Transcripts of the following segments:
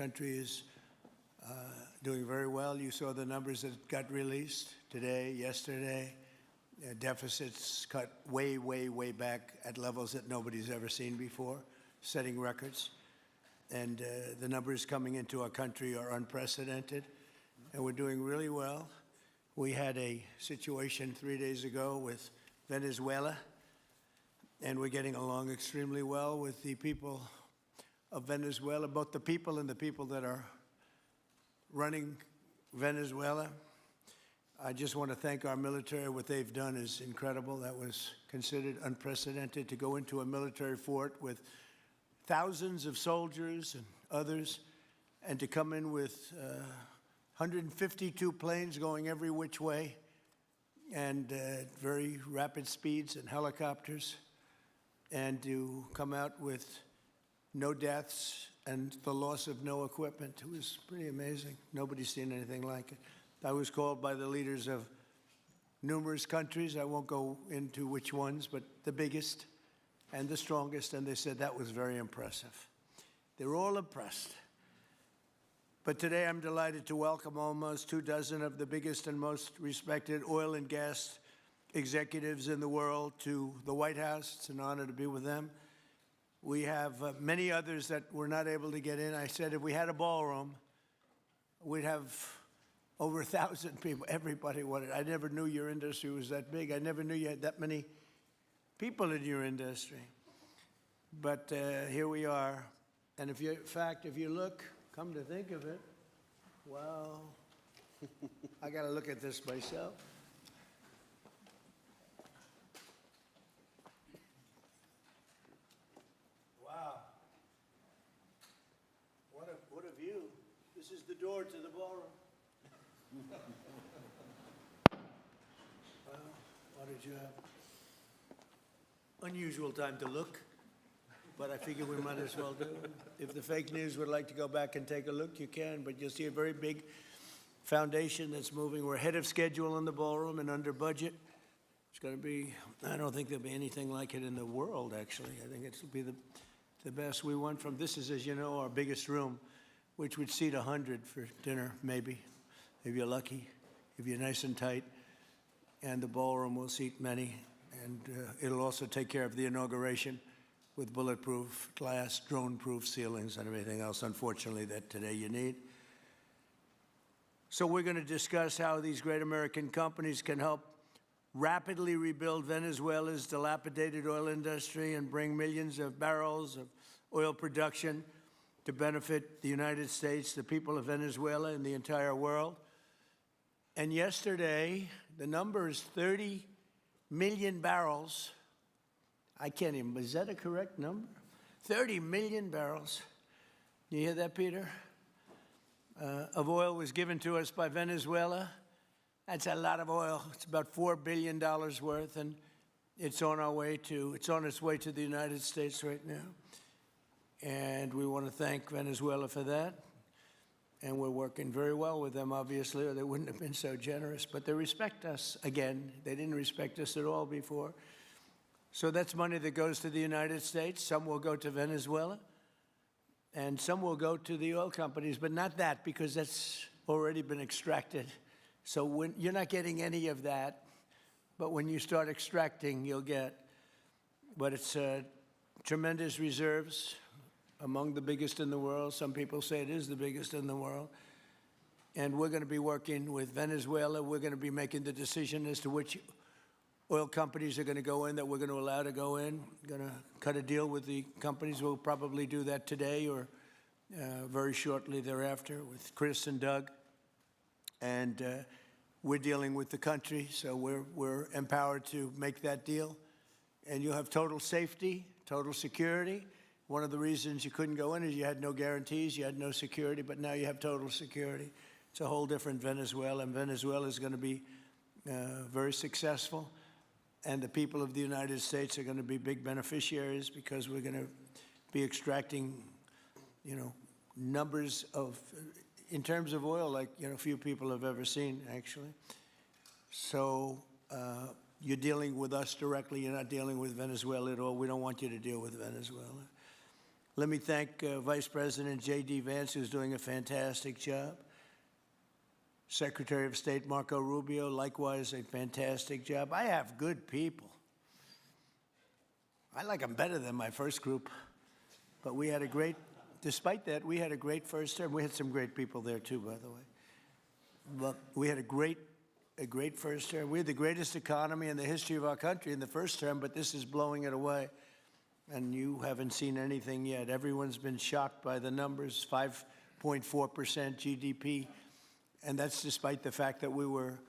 country is doing very well. You saw the numbers that got released today, yesterday. Deficits cut way, way, way back at levels that nobody's ever seen before, setting records. And the numbers coming into our country are unprecedented, and we're doing really well. We had a situation 3 days ago with Venezuela, and we're getting along extremely well with the people of Venezuela, both the people and the people that are running Venezuela. I just want to thank our military. What they've done is incredible. That was considered unprecedented, to go into a military fort with thousands of soldiers and others, and to come in with 152 planes going every which way, and very rapid speeds, and helicopters, and to come out with no deaths and the loss of no equipment. It was pretty amazing. Nobody's seen anything like it. I was called by the leaders of numerous countries. I won't go into which ones, but the biggest and the strongest, and they said that was very impressive. They're all impressed. But today I'm delighted to welcome almost 24 of the biggest and most respected oil and gas executives in the world to the White House. It's an honor to be with them. We have many others that were not able to get in. I said if we had a ballroom, we'd have over 1,000 people. Everybody wanted. I never knew your industry was that big. I never knew you had that many people in your industry. But here we are. And if you, in fact, if you look, come to think of it, well, I got to look at this myself. Wow. What a view. This is the door to the ballroom. Well, what did you have? Unusual time to look, but I figure we might as well do. If the fake news would like to go back and take a look, you can, but you'll see a very big foundation that's moving. We're ahead of schedule in the ballroom and under budget. It's going to be, I don't think there'll be anything like it in the world, actually. I think it'll be the best. We went from, this is, as you know, our biggest room, which would seat 100 for dinner, maybe, if you're lucky, if you're nice and tight. And the ballroom will seat many. And it'll also take care of the inauguration with bulletproof glass, drone-proof ceilings, and everything else, unfortunately, that today you need. So we're going to discuss how these great American companies can help rapidly rebuild Venezuela's dilapidated oil industry and bring millions of barrels of oil production to benefit the United States, the people of Venezuela, and the entire world. And yesterday, the number is 30 million barrels. I can't even, is that a correct number? 30 million barrels. You hear that, Peter? Of oil was given to us by Venezuela. That's a lot of oil. It's about $4 billion worth, and it's on its way to the United States right now. And we want to thank Venezuela for that. And we're working very well with them, obviously, or they wouldn't have been so generous. But they respect us again. They didn't respect us at all before. So that's money that goes to the United States. Some will go to Venezuela, and some will go to the oil companies, but not that, because that's already been extracted. So you're not getting any of that. But when you start extracting, you'll get. But it's tremendous reserves, among the biggest in the world. Some people say it is the biggest in the world. And we're going to be working with Venezuela. We're going to be making the decision as to which oil companies are going to go in, that we're going to allow to go in. We're going to cut a deal with the companies. We'll probably do that today or very shortly thereafter with Chris and Doug. And we're dealing with the country, so we're empowered to make that deal. And you'll have total safety, total security. One of the reasons you couldn't go in is you had no guarantees, you had no security, but now you have total security. It's a whole different Venezuela, and Venezuela is going to be very successful. And the people of the United States are going to be big beneficiaries, because we're going to be extracting, numbers of, in terms of oil, like, few people have ever seen, actually. So you're dealing with us directly. You're not dealing with Venezuela at all. We don't want you to deal with Venezuela. Let me thank Vice President J.D. Vance, who's doing a fantastic job. Secretary of State Marco Rubio, likewise a fantastic job. I have good people. I like them better than my first group. But we had a great, despite that, we had a great first term. We had some great people there too, by the way. But we had a great first term. We had the greatest economy in the history of our country in the first term, but this is blowing it away. And you haven't seen anything yet. Everyone's been shocked by the numbers, 5.4% GDP. And that's despite the fact that we were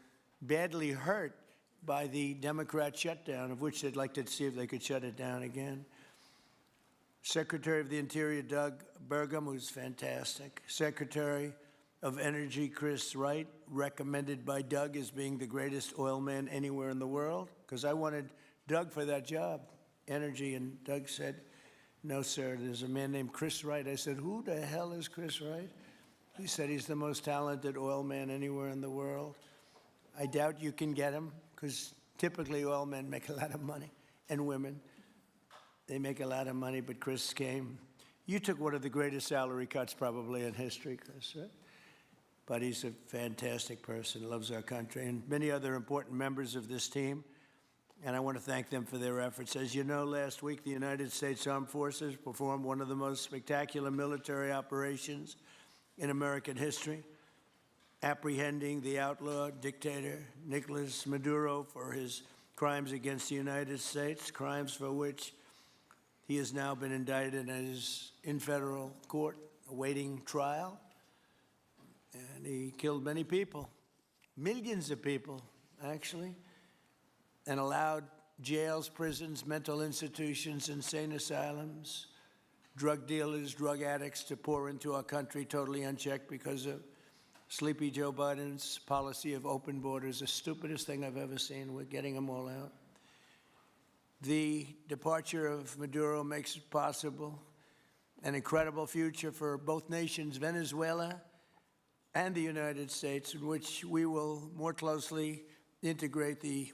badly hurt by the Democrat shutdown, of which they'd like to see if they could shut it down again. Secretary of the Interior, Doug Burgum, who's fantastic. Secretary of Energy, Chris Wright, recommended by Doug as being the greatest oil man anywhere in the world, because I wanted Doug for that job, energy, and Doug said, no, sir, there's a man named Chris Wright. I said, who the hell is Chris Wright? He said he's the most talented oil man anywhere in the world. I doubt you can get him, because typically oil men make a lot of money, and women. They make a lot of money, but Chris came. You took one of the greatest salary cuts probably in history, Chris, right? But he's a fantastic person, loves our country, and many other important members of this team. And I want to thank them for their efforts. As you know, last week, the United States Armed Forces performed one of the most spectacular military operations in American history, apprehending the outlaw dictator Nicolas Maduro for his crimes against the United States, crimes for which he has now been indicted and is in federal court awaiting trial. And he killed many people, millions of people, actually, and allowed jails, prisons, mental institutions, insane asylums, drug dealers, drug addicts to pour into our country totally unchecked because of sleepy Joe Biden's policy of open borders, the stupidest thing I've ever seen. We're getting them all out. The departure of Maduro makes it possible an incredible future for both nations, Venezuela and the United States, in which we will more closely integrate the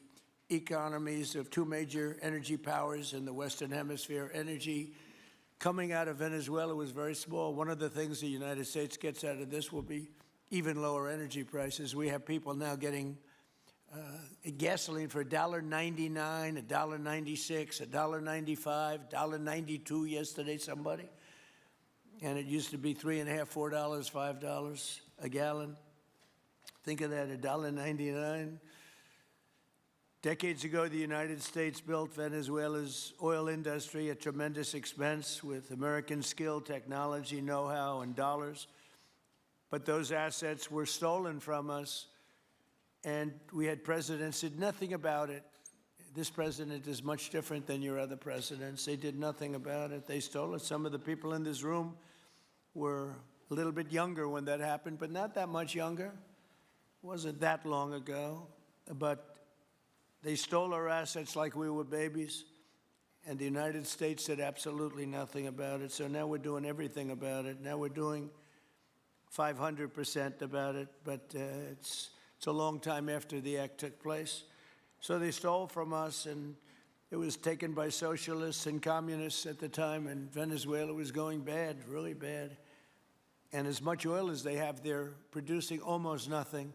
economies of two major energy powers in the Western Hemisphere. Energy coming out of Venezuela was very small. One of the things the United States gets out of this will be even lower energy prices. We have people now getting gasoline for $1.99, $1.96, $1.95, $1.92 yesterday, somebody. And it used to be $3.50, $4, $5 a gallon. Think of that, $1.99. Decades ago, the United States built Venezuela's oil industry at tremendous expense with American skill, technology, know-how, and dollars. But those assets were stolen from us, and we had presidents who did nothing about it. This president is much different than your other presidents. They did nothing about it. They stole it. Some of the people in this room were a little bit younger when that happened, but not that much younger. It wasn't that long ago. But they stole our assets like we were babies, and the United States did absolutely nothing about it. So now we're doing everything about it. Now we're doing 500% about it, but it's a long time after the act took place. So they stole from us, and it was taken by socialists and communists at the time, and Venezuela was going bad, really bad. And as much oil as they have, they're producing almost nothing,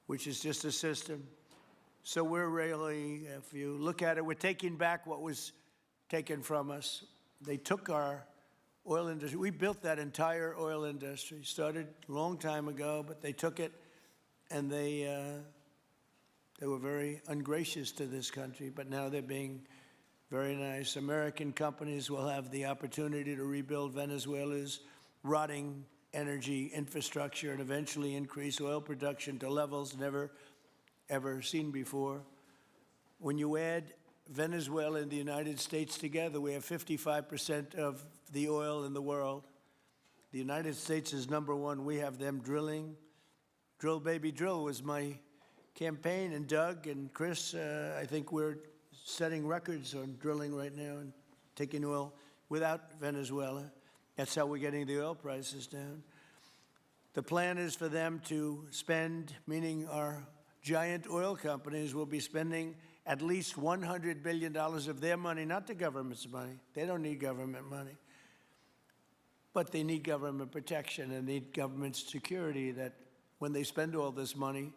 which is just a system. So we're really, if you look at it, we're taking back what was taken from us. They took our oil industry. We built that entire oil industry. Started a long time ago, but they took it, and they were very ungracious to this country, but now they're being very nice. American companies will have the opportunity to rebuild Venezuela's rotting energy infrastructure and eventually increase oil production to levels never, ever seen before. When you add Venezuela and the United States together, we have 55% of the oil in the world. The United States is #1. We have them drilling. Drill, baby, drill was my campaign. And Doug and Chris, I think we're setting records on drilling right now and taking oil without Venezuela. That's how we're getting the oil prices down. The plan is for them to spend, meaning our giant oil companies will be spending at least $100 billion of their money, not the government's money. They don't need government money. But they need government protection and need government security that when they spend all this money,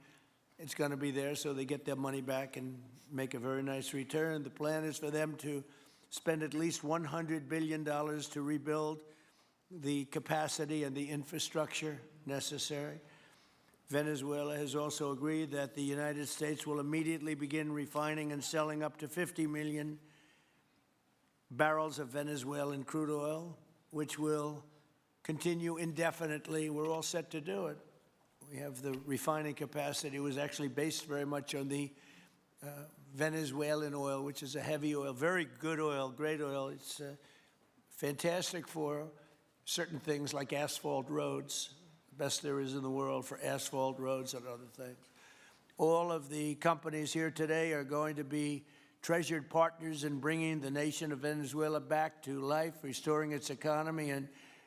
it's going to be there so they get their money back and make a very nice return. The plan is for them to spend at least $100 billion to rebuild the capacity and the infrastructure necessary. Venezuela has also agreed that the United States will immediately begin refining and selling up to 50 million barrels of Venezuelan crude oil, which will continue indefinitely. We're all set to do it. We have the refining capacity. It was actually based very much on the Venezuelan oil, which is a heavy oil, very good oil, great oil. It's fantastic for certain things like asphalt roads, the best there is in the world for asphalt roads and other things. All of the companies here today are going to be treasured partners in bringing the nation of Venezuela back to life, restoring its economy, and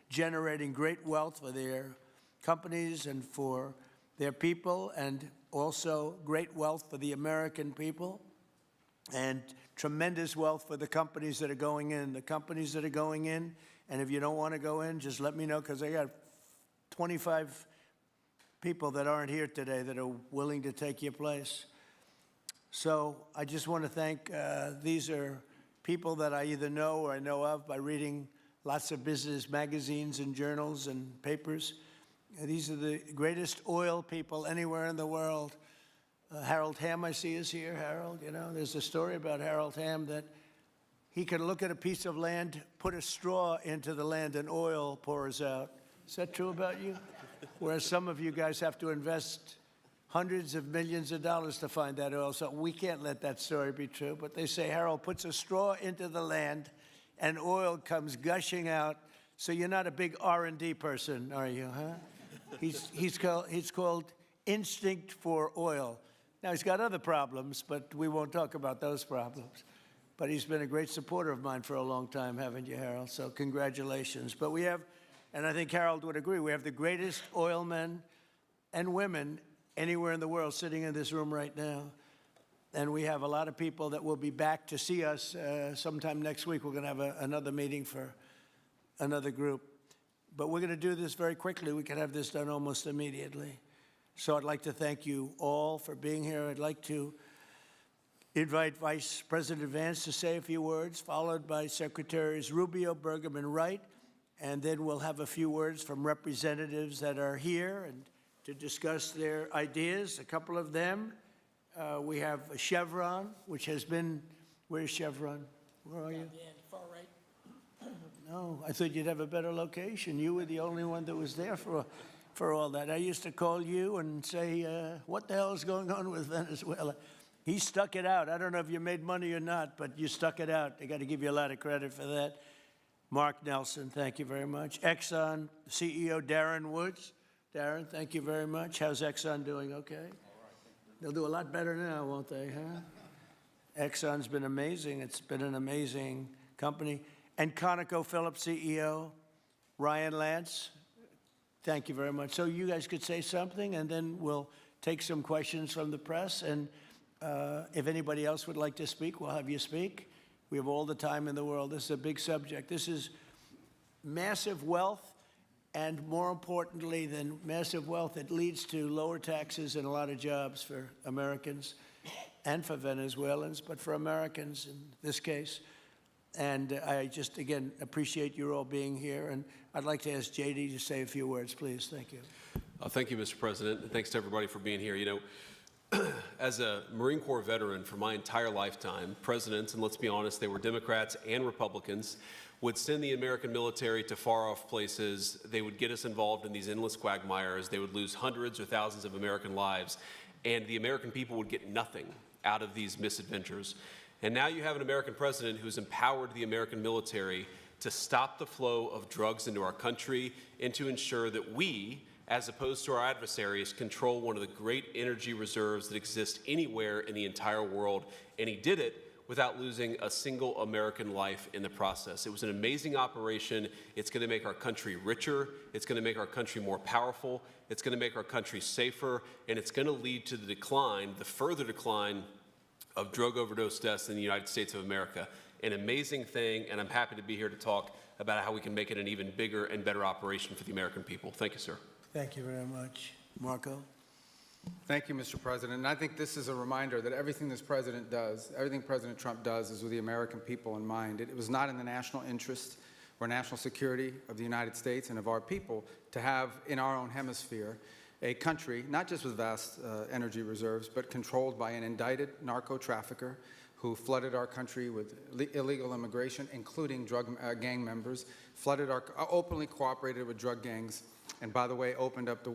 generating great wealth for their companies and for their people, and also great wealth for the American people, and tremendous wealth for the companies that are going in. The companies that are going in, and if you don't want to go in, just let me know, because I got 25 people that aren't here today that are willing to take your place. So I just want to thank, these are people that I either know or I know of by reading lots of business magazines and journals and papers. These are the greatest oil people anywhere in the world. Harold Hamm, I see, is here. Harold, you know, there's a story about Harold Hamm that he could look at a piece of land, put a straw into the land, and oil pours out. Is that true about you? Whereas some of you guys have to invest hundreds of millions of dollars to find that oil, so we can't let that story be true. But they say Harold puts a straw into the land, and oil comes gushing out. So you're not a big R&D person, are you, huh? He's called instinct for oil. Now, he's got other problems, but we won't talk about those problems. But he's been a great supporter of mine for a long time, haven't you, Harold? So congratulations. But we have, and I think Harold would agree, we have the greatest oil men and women anywhere in the world sitting in this room right now. And we have a lot of people that will be back to see us sometime next week. We're going to have another meeting for another group. But we're going to do this very quickly. We can have this done almost immediately. So I'd like to thank you all for being here. I'd like to invite Vice President Vance to say a few words, followed by Secretaries Rubio, Burgum, and Wright. And then we'll have a few words from representatives that are here and to discuss their ideas, a couple of them. We have Chevron, which has been, where's Chevron? Where are you? Far right. No, I thought you'd have a better location. You were the only one that was there for all that. I used to call you and say, what the hell is going on with Venezuela? He stuck it out. I don't know if you made money or not, but you stuck it out. I got to give you a lot of credit for that. Mark Nelson, thank you very much. Exxon CEO Darren Woods. Darren, thank you very much. How's Exxon doing? Okay? All right. They'll do a lot better now, won't they, huh? Exxon's been amazing. It's been an amazing company. And ConocoPhillips CEO Ryan Lance, thank you very much. So you guys could say something, and then we'll take some questions from the press. And if anybody else would like to speak, we'll have you speak. We have all the time in the world. This is a big subject. This is massive wealth. And more importantly than massive wealth, it leads to lower taxes and a lot of jobs for Americans and for Venezuelans, but for Americans in this case. And I just, again, appreciate you all being here. And I'd like to ask JD to say a few words, please. Thank you. Thank you, Mr. President. And thanks to everybody for being here. You know, as a Marine Corps veteran for my entire lifetime, presidents, and let's be honest, they were Democrats and Republicans, would send the American military to far-off places. They would get us involved in these endless quagmires. They would lose hundreds or thousands of American lives, and the American people would get nothing out of these misadventures. And now you have an American president who's empowered the American military to stop the flow of drugs into our country and to ensure that we, as opposed to our adversaries, control one of the great energy reserves that exist anywhere in the entire world. And he did it without losing a single American life in the process. It was an amazing operation. It's going to make our country richer. It's going to make our country more powerful. It's going to make our country safer. And it's going to lead to the decline, the further decline of drug overdose deaths in the United States of America. An amazing thing, and I'm happy to be here to talk about how we can make it an even bigger and better operation for the American people. Thank you, sir. Thank you very much. Marco? Thank you, Mr. President. And I think this is a reminder that everything this president does, everything President Trump does, is with the American people in mind. It was not in the national interest or national security of the United States and of our people to have in our own hemisphere a country, not just with vast energy reserves, but controlled by an indicted narco trafficker who flooded our country with illegal immigration, including drug gang members, openly cooperated with drug gangs, and by the way,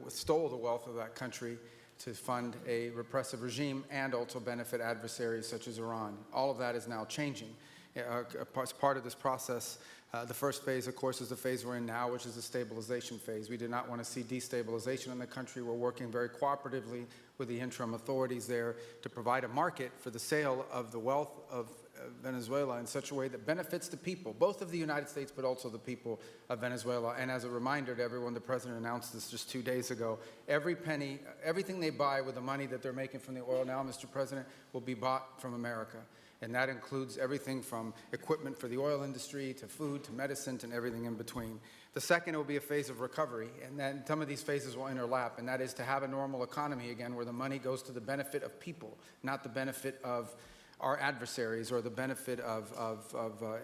stole the wealth of that country to fund a repressive regime and also benefit adversaries such as Iran. All of that is now changing. As part of this process, the first phase, of course, is the phase we're in now, which is the stabilization phase. We do not want to see destabilization in the country. We're working very cooperatively with the interim authorities there to provide a market for the sale of the wealth of Venezuela in such a way that benefits the people, both of the United States, but also the people of Venezuela. And as a reminder to everyone, the president announced this just 2 days ago. Every penny, everything they buy with the money that they're making from the oil now, Mr. President, will be bought from America. And that includes everything from equipment for the oil industry to food to medicine and everything in between. The second will be a phase of recovery, and then some of these phases will overlap, and that is to have a normal economy again where the money goes to the benefit of people, not the benefit of our adversaries or the benefit of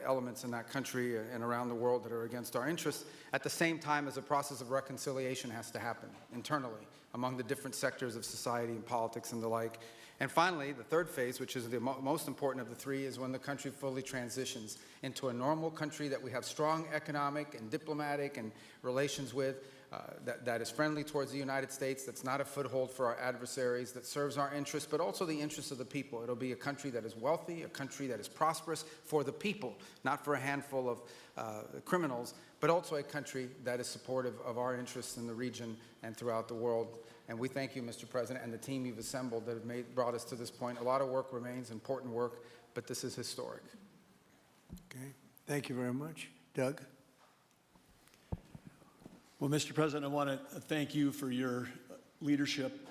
elements in that country and around the world that are against our interests, at the same time as a process of reconciliation has to happen internally among the different sectors of society and politics and the like. And finally, the third phase, which is the most important of the three, is when the country fully transitions into a normal country that we have strong economic and diplomatic and relations with, that is friendly towards the United States, that's not a foothold for our adversaries, that serves our interests, but also the interests of the people. It'll be a country that is wealthy, a country that is prosperous for the people, not for a handful of criminals, but also a country that is supportive of our interests in the region and throughout the world. And we thank you, Mr. President, and the team you've assembled that have brought us to this point. A lot of work remains, important work, but this is historic. Okay. Thank you very much. Doug? Well, Mr. President, I want to thank you for your leadership,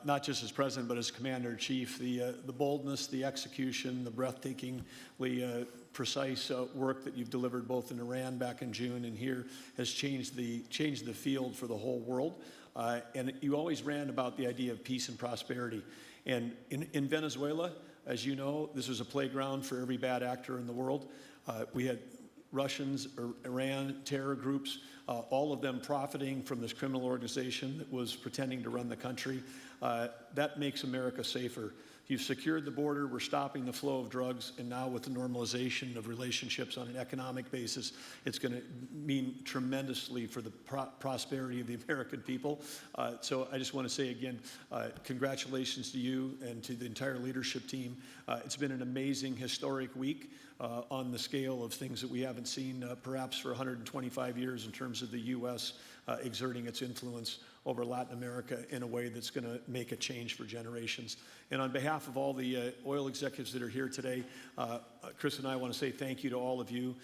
not just as President, but as Commander-in-Chief. The boldness, the execution, the breathtakingly precise work that you've delivered both in Iran back in June and here has changed the field for the whole world. And you always ran about the idea of peace and prosperity. And in Venezuela, as you know, this was a playground for every bad actor in the world. We had Russians, Iran, terror groups, all of them profiting from this criminal organization that was pretending to run the country. That makes America safer. You've secured the border, we're stopping the flow of drugs, and now with the normalization of relationships on an economic basis, it's going to mean tremendously for the prosperity of the American people. So I just want to say again, congratulations to you and to the entire leadership team. It's been an amazing, historic week on the scale of things that we haven't seen perhaps for 125 years in terms of the U.S. Exerting its influence over Latin America in a way that's going to make a change for generations. And on behalf of all the oil executives that are here today, Chris and I want to say thank you to all of you.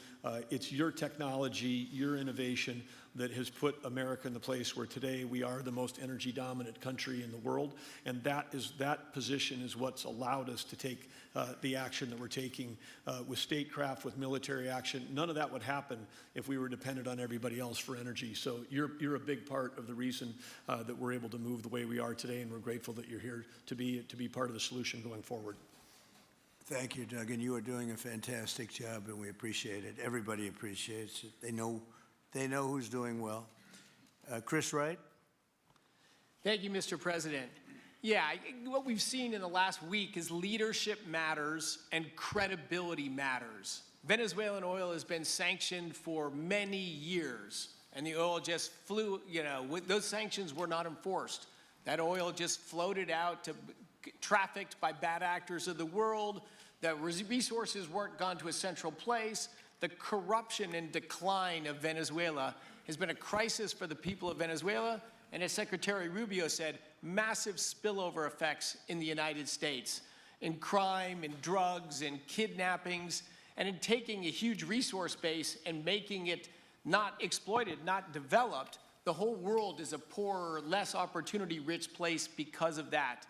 It's your technology, your innovation that has put America in the place where today we are the most energy dominant country in the world. And that position is what's allowed us to take the action that we're taking with statecraft, with military action. None of that would happen if we were dependent on everybody else for energy. So you're a big part of the reason that we're able to move the way we are today, and we're grateful that you're here to be part of the solution going forward. Thank you, Doug, and you are doing a fantastic job, and we appreciate it. Everybody appreciates it. They know who's doing well. Chris Wright? Thank you, Mr. President. Yeah, what we've seen in the last week is leadership matters and credibility matters. Venezuelan oil has been sanctioned for many years, and the oil just flew, those sanctions were not enforced. That oil just floated out, trafficked by bad actors of the world. The resources weren't gone to a central place. The corruption and decline of Venezuela has been a crisis for the people of Venezuela, and as Secretary Rubio said, massive spillover effects in the United States, in crime, in drugs, in kidnappings, and in taking a huge resource base and making it not exploited, not developed. The whole world is a poorer, less opportunity-rich place because of that.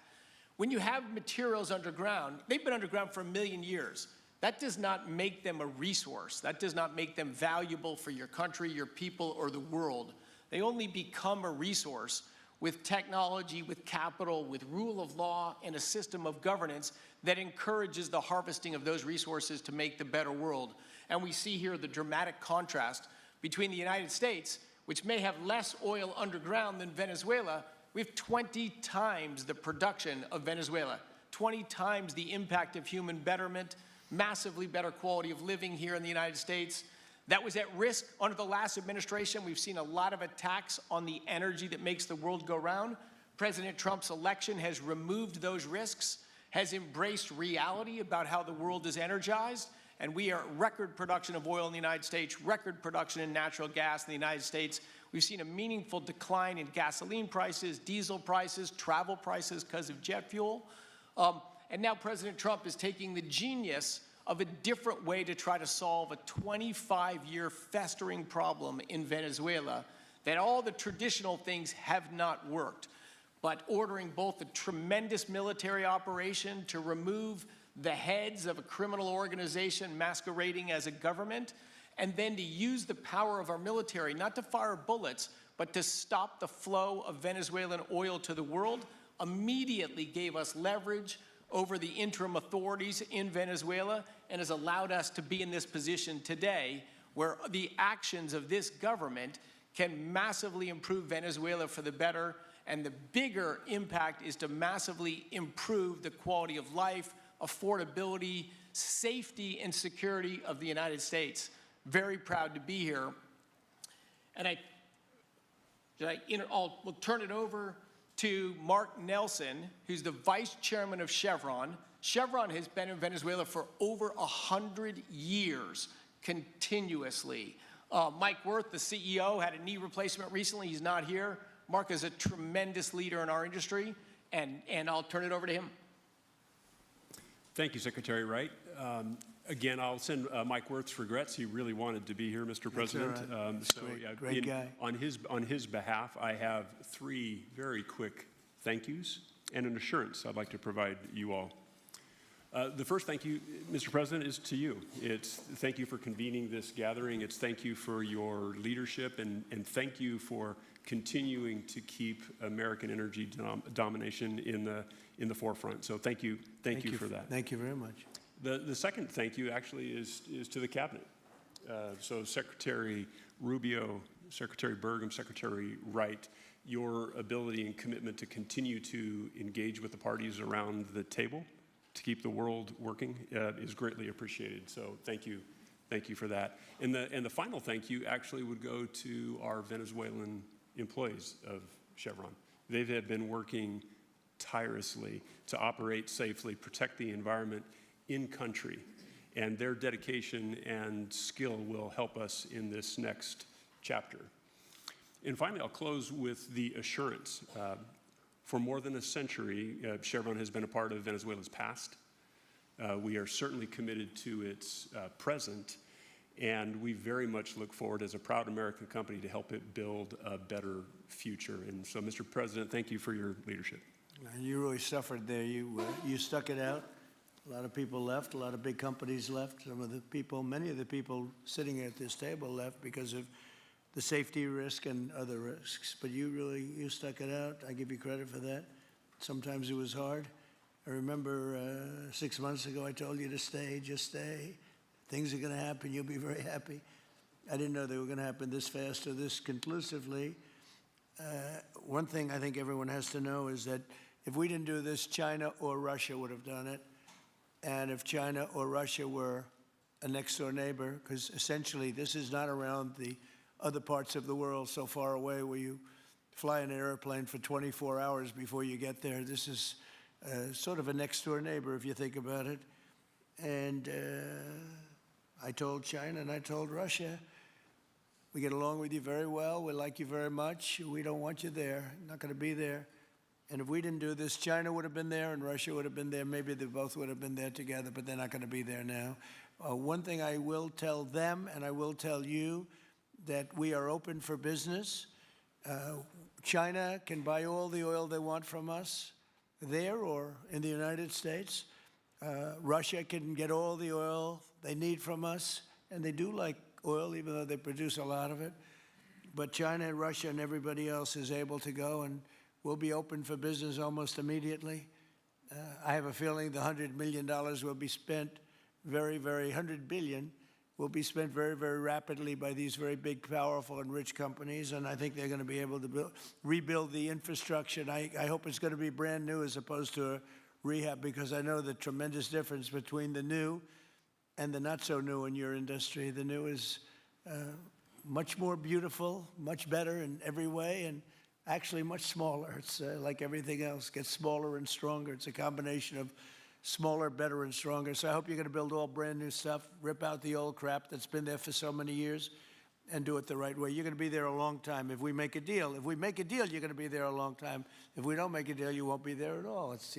When you have materials underground, they've been underground for 1 million years. That does not make them a resource. That does not make them valuable for your country, your people, or the world. They only become a resource with technology, with capital, with rule of law, and a system of governance that encourages the harvesting of those resources to make the better world. And we see here the dramatic contrast between the United States, which may have less oil underground than Venezuela. We have 20 times the production of Venezuela, 20 times the impact of human betterment, massively better quality of living here in the United States. That was at risk under the last administration. We've seen a lot of attacks on the energy that makes the world go round. President Trump's election has removed those risks, has embraced reality about how the world is energized, and we are at record production of oil in the United States, record production in natural gas in the United States. We've seen a meaningful decline in gasoline prices, diesel prices, travel prices because of jet fuel. And now President Trump is taking the genius of a different way to try to solve a 25-year festering problem in Venezuela, that all the traditional things have not worked. But ordering both a tremendous military operation to remove the heads of a criminal organization masquerading as a government, and then to use the power of our military, not to fire bullets, but to stop the flow of Venezuelan oil to the world, immediately gave us leverage over the interim authorities in Venezuela and has allowed us to be in this position today where the actions of this government can massively improve Venezuela for the better, and the bigger impact is to massively improve the quality of life, affordability, safety, and security of the United States. Very proud to be here. And we'll turn it over to Mark Nelson, who's the vice chairman of Chevron. Chevron has been in Venezuela for over 100 years, continuously. Mike Wirth, the CEO, had a knee replacement recently. He's not here. Mark is a tremendous leader in our industry, and I'll turn it over to him. Thank you, Secretary Wright. Again, I'll send Mike Wirth's regrets. He really wanted to be here, Mr. President. Right. Great guy. On his behalf, I have 3 very quick thank yous and an assurance I'd like to provide you all. The first thank you, Mr. President, is to you. It's thank you for convening this gathering. It's thank you for your leadership, and thank you for continuing to keep American energy domination in the forefront. So thank you for that. Thank you very much. The second thank you actually is to the cabinet. So Secretary Rubio, Secretary Burgum, Secretary Wright, your ability and commitment to continue to engage with the parties around the table to keep the world working is greatly appreciated. So thank you for that. And the final thank you actually would go to our Venezuelan employees of Chevron. They have been working tirelessly to operate safely, protect the environment in country, and their dedication and skill will help us in this next chapter. And finally, I'll close with the assurance. For more than a century, Chevron has been a part of Venezuela's past. We are certainly committed to its present, and we very much look forward as a proud American company to help it build a better future. And so, Mr. President, thank you for your leadership. You really suffered there. You stuck it out. A lot of people left. A lot of big companies left. Many of the people sitting at this table left because of the safety risk and other risks. But you stuck it out. I give you credit for that. Sometimes it was hard. I remember 6 months ago I told you to stay, just stay. Things are going to happen. You'll be very happy. I didn't know they were going to happen this fast or this conclusively. One thing I think everyone has to know is that if we didn't do this, China or Russia would have done it. And if China or Russia were a next-door neighbor, because essentially this is not around the other parts of the world so far away where you fly in an airplane for 24 hours before you get there. This is sort of a next-door neighbor if you think about it. And I told China and I told Russia, we get along with you very well. We like you very much. We don't want you there. Not going to be there. And if we didn't do this, China would have been there and Russia would have been there. Maybe they both would have been there together, but they're not going to be there now. One thing I will tell them, and I will tell you, that we are open for business. China can buy all the oil they want from us. there or in the United States. Russia can get all the oil they need from us, and they do like oil, even though they produce a lot of it. But China and Russia and everybody else is able to go, and we'll be open for business almost immediately. I have a feeling the $100 million will be spent $100 billion will be spent very, very rapidly by these very big, powerful, and rich companies, and I think they're going to be able to rebuild the infrastructure. And I hope it's going to be brand new as opposed to a rehab, because I know the tremendous difference between the new and the not so new in your industry. The new is much more beautiful, much better in every way, and actually much smaller. It's like everything else, gets smaller and stronger. It's a combination of smaller, better, and stronger. So I hope you're going to build all brand new stuff, rip out the old crap that's been there for so many years, and do it the right way. You're going to be there a long time. If we make a deal, you're going to be there a long time. If we don't make a deal, you won't be there at all. It's,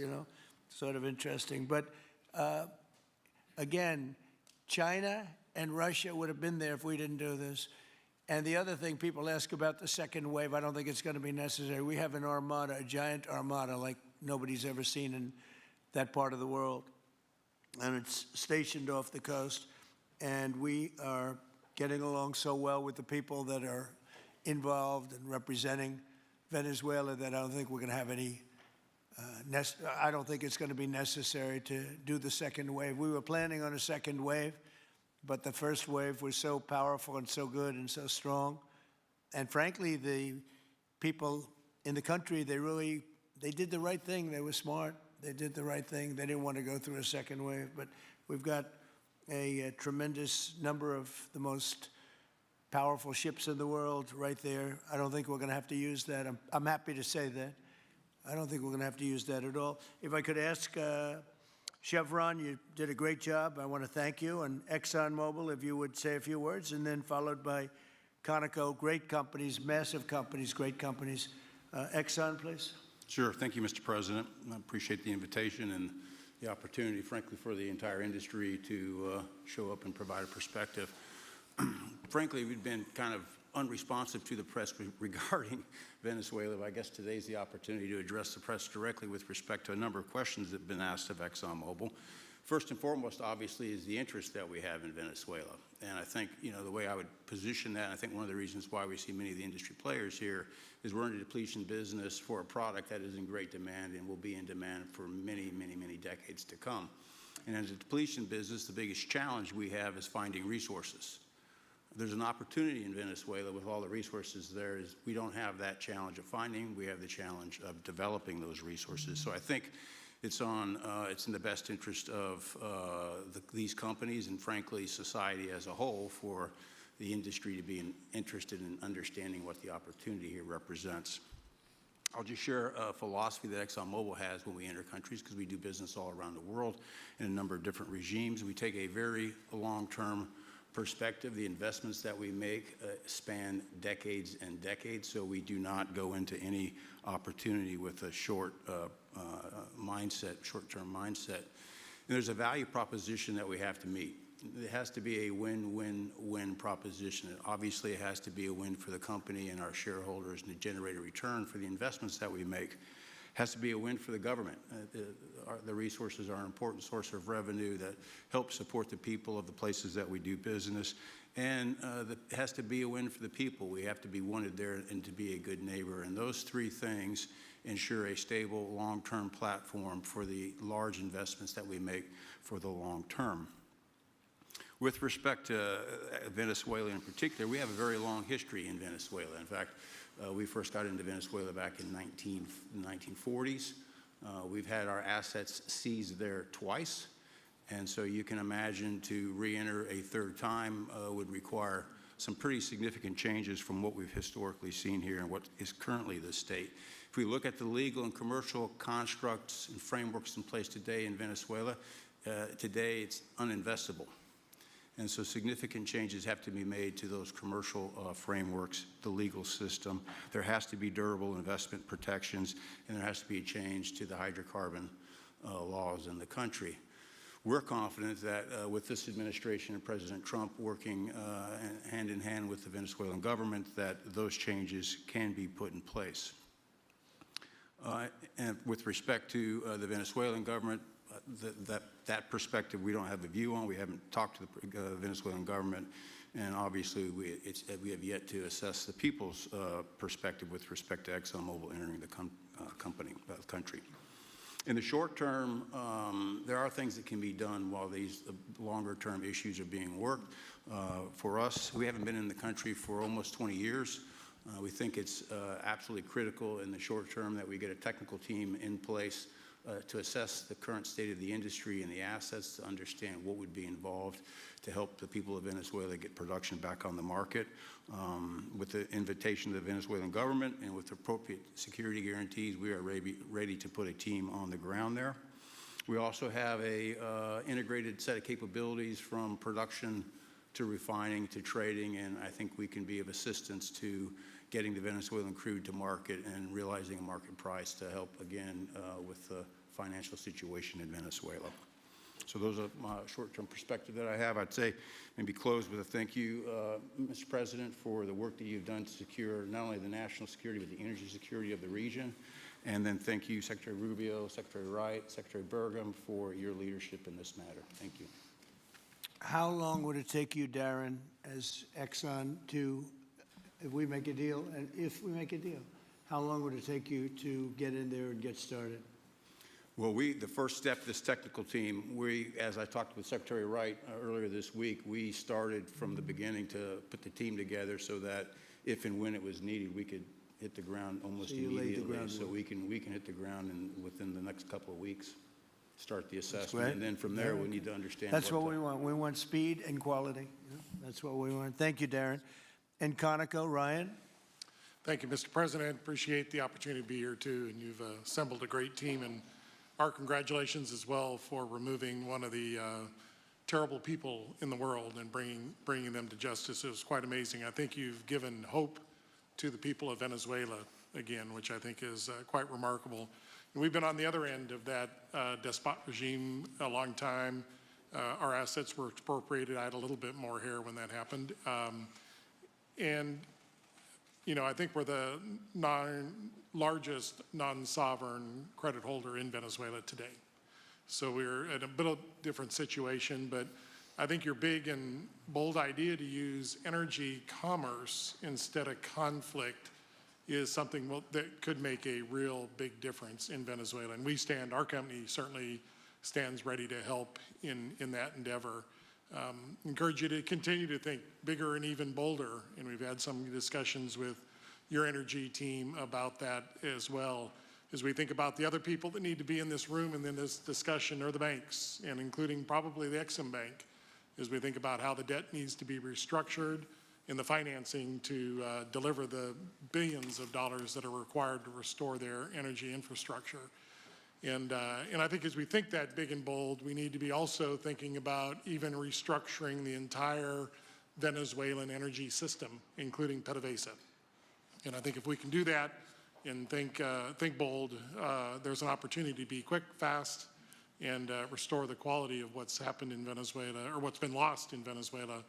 sort of interesting. But again, China and Russia would have been there if we didn't do this. And the other thing people ask about the second wave, I don't think it's going to be necessary. We have an armada, a giant armada like nobody's ever seen in that part of the world. And it's stationed off the coast. And we are getting along so well with the people that are involved and representing Venezuela that I don't think we're going to have any, I don't think it's going to be necessary to do the second wave. We were planning on a second wave, but the first wave was so powerful and so good and so strong. And frankly, the people in the country, they did the right thing. They were smart. They did the right thing. They didn't want to go through a second wave. But we've got a tremendous number of the most powerful ships in the world right there. I don't think we're going to have to use that. I'm happy to say that. I don't think we're going to have to use that at all. If I could ask Chevron, you did a great job. I want to thank you. And ExxonMobil, if you would say a few words, and then followed by Conoco, great companies, massive companies, great companies. Exxon, please. Sure. Thank you, Mr. President. I appreciate the invitation and the opportunity, frankly, for the entire industry to show up and provide a perspective. Frankly, we've been kind of unresponsive to the press regarding Venezuela, but I guess today's the opportunity to address the press directly with respect to a number of questions that have been asked of ExxonMobil. First and foremost, obviously, is the interest that we have in Venezuela. And I think, the way I would position that, and I think one of the reasons why we see many of the industry players here is we're in a depletion business for a product that is in great demand and will be in demand for many, many, many decades to come. And as a depletion business, the biggest challenge we have is finding resources. There's an opportunity in Venezuela with all the resources there is we don't have that challenge of finding, we have the challenge of developing those resources. So I think it's in the best interest of these companies and frankly society as a whole for the industry to be interested in understanding what the opportunity here represents. I'll just share a philosophy that ExxonMobil has when we enter countries, because we do business all around the world in a number of different regimes. We take a very long-term perspective. The investments that we make span decades and decades, so we do not go into any opportunity with a short-term mindset. And there's a value proposition that we have to meet. It has to be a win-win-win proposition. Obviously, it has to be a win for the company and our shareholders and to generate a return for the investments that we make. It has to be a win for the government. The resources are an important source of revenue that help support the people of the places that we do business. And it has to be a win for the people. We have to be wanted there and to be a good neighbor. And those three things ensure a stable, long-term platform for the large investments that we make for the long term. With respect to Venezuela in particular, we have a very long history in Venezuela. In fact, we first got into Venezuela back in the 1940s. We've had our assets seized there twice. And so you can imagine to re-enter a third time would require some pretty significant changes from what we've historically seen here and what is currently the state. If we look at the legal and commercial constructs and frameworks in place today in Venezuela, today it's uninvestable. And so significant changes have to be made to those commercial frameworks, the legal system. There has to be durable investment protections, and there has to be a change to the hydrocarbon laws in the country. We're confident that with this administration and President Trump working hand in hand with the Venezuelan government, that those changes can be put in place. And with respect to the Venezuelan government, that perspective we don't have a view on. We haven't talked to the Venezuelan government, and obviously we have yet to assess the people's perspective with respect to ExxonMobil entering the country. In the short term, there are things that can be done while these longer-term issues are being worked. For us, we haven't been in the country for almost 20 years. We think it's absolutely critical in the short term that we get a technical team in place to assess the current state of the industry and the assets, to understand what would be involved to help the people of Venezuela get production back on the market. With the invitation of the Venezuelan government and with appropriate security guarantees, we are ready to put a team on the ground there. We also have a integrated set of capabilities from production to refining to trading, and I think we can be of assistance to getting the Venezuelan crude to market and realizing a market price to help, again, with the financial situation in Venezuela. So those are my short-term perspective that I have. I'd say maybe close with a thank you, Mr. President, for the work that you've done to secure not only the national security, but the energy security of the region. And then thank you, Secretary Rubio, Secretary Wright, Secretary Burgum, for your leadership in this matter. Thank you. How long would it take you, Darren, as Exxon to, if we make a deal, how long would it take you to get in there and get started? Well, the first step, this technical team, as I talked with Secretary Wright earlier this week, we started from the beginning to put the team together so that if and when it was needed, we could hit the ground almost immediately. So we can hit the ground within the next couple of weeks, start the assessment, and then from there we need to understand. That's what we want. We want speed and quality. That's what we want. Thank you, Darren. And Conoco, Ryan. Thank you, Mr. President. Appreciate the opportunity to be here too, and you've assembled a great team. And our congratulations as well for removing one of the terrible people in the world and bringing them to justice. It was quite amazing. I think you've given hope to the people of Venezuela again, which I think is quite remarkable. And we've been on the other end of that despot regime a long time. Our assets were expropriated. I had a little bit more hair when that happened. And, you know, I think we're the largest non-sovereign credit holder in Venezuela today. So we're in a bit of a different situation, but I think your big and bold idea to use energy commerce instead of conflict is something that could make a real big difference in Venezuela. And our company certainly stands ready to help in that endeavor. Encourage you to continue to think bigger and even bolder. And we've had some discussions with your energy team about that as well, as we think about the other people that need to be in this room and in this discussion are the banks, and including probably the Exim Bank, as we think about how the debt needs to be restructured and the financing to deliver the billions of dollars that are required to restore their energy infrastructure. And I think as we think that big and bold, we need to be also thinking about even restructuring the entire Venezuelan energy system, including PDVSA. And I think if we can do that and think bold, there's an opportunity to be quick, fast, and restore the quality of what's happened in Venezuela, or what's been lost in Venezuela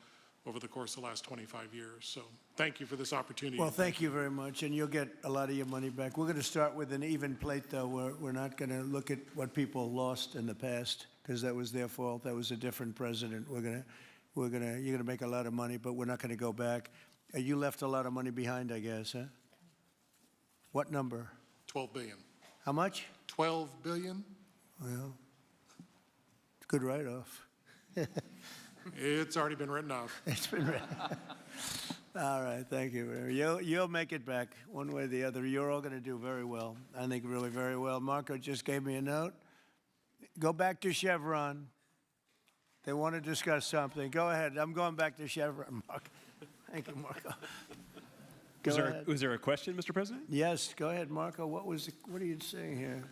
over the course of the last 25 years. So thank you for this opportunity. Well, thank you very much, and you'll get a lot of your money back. We're going to start with an even plate, though. We're not going to look at what people lost in the past, because that was their fault. That was a different president. You're going to make a lot of money, but we're not going to go back. You left a lot of money behind, I guess, huh? What number? 12 billion. How much? 12 billion. Well, it's a good write-off. It's already been written off. It's been written. All right, thank you. You'll make it back one way or the other. You're all going to do very well. I think really very well. Marco just gave me a note. Go back to Chevron. They want to discuss something. Go ahead. I'm going back to Chevron, Marco. Thank you, Marco. Was there a question, Mr. President? Yes, go ahead, Marco. What are you saying here?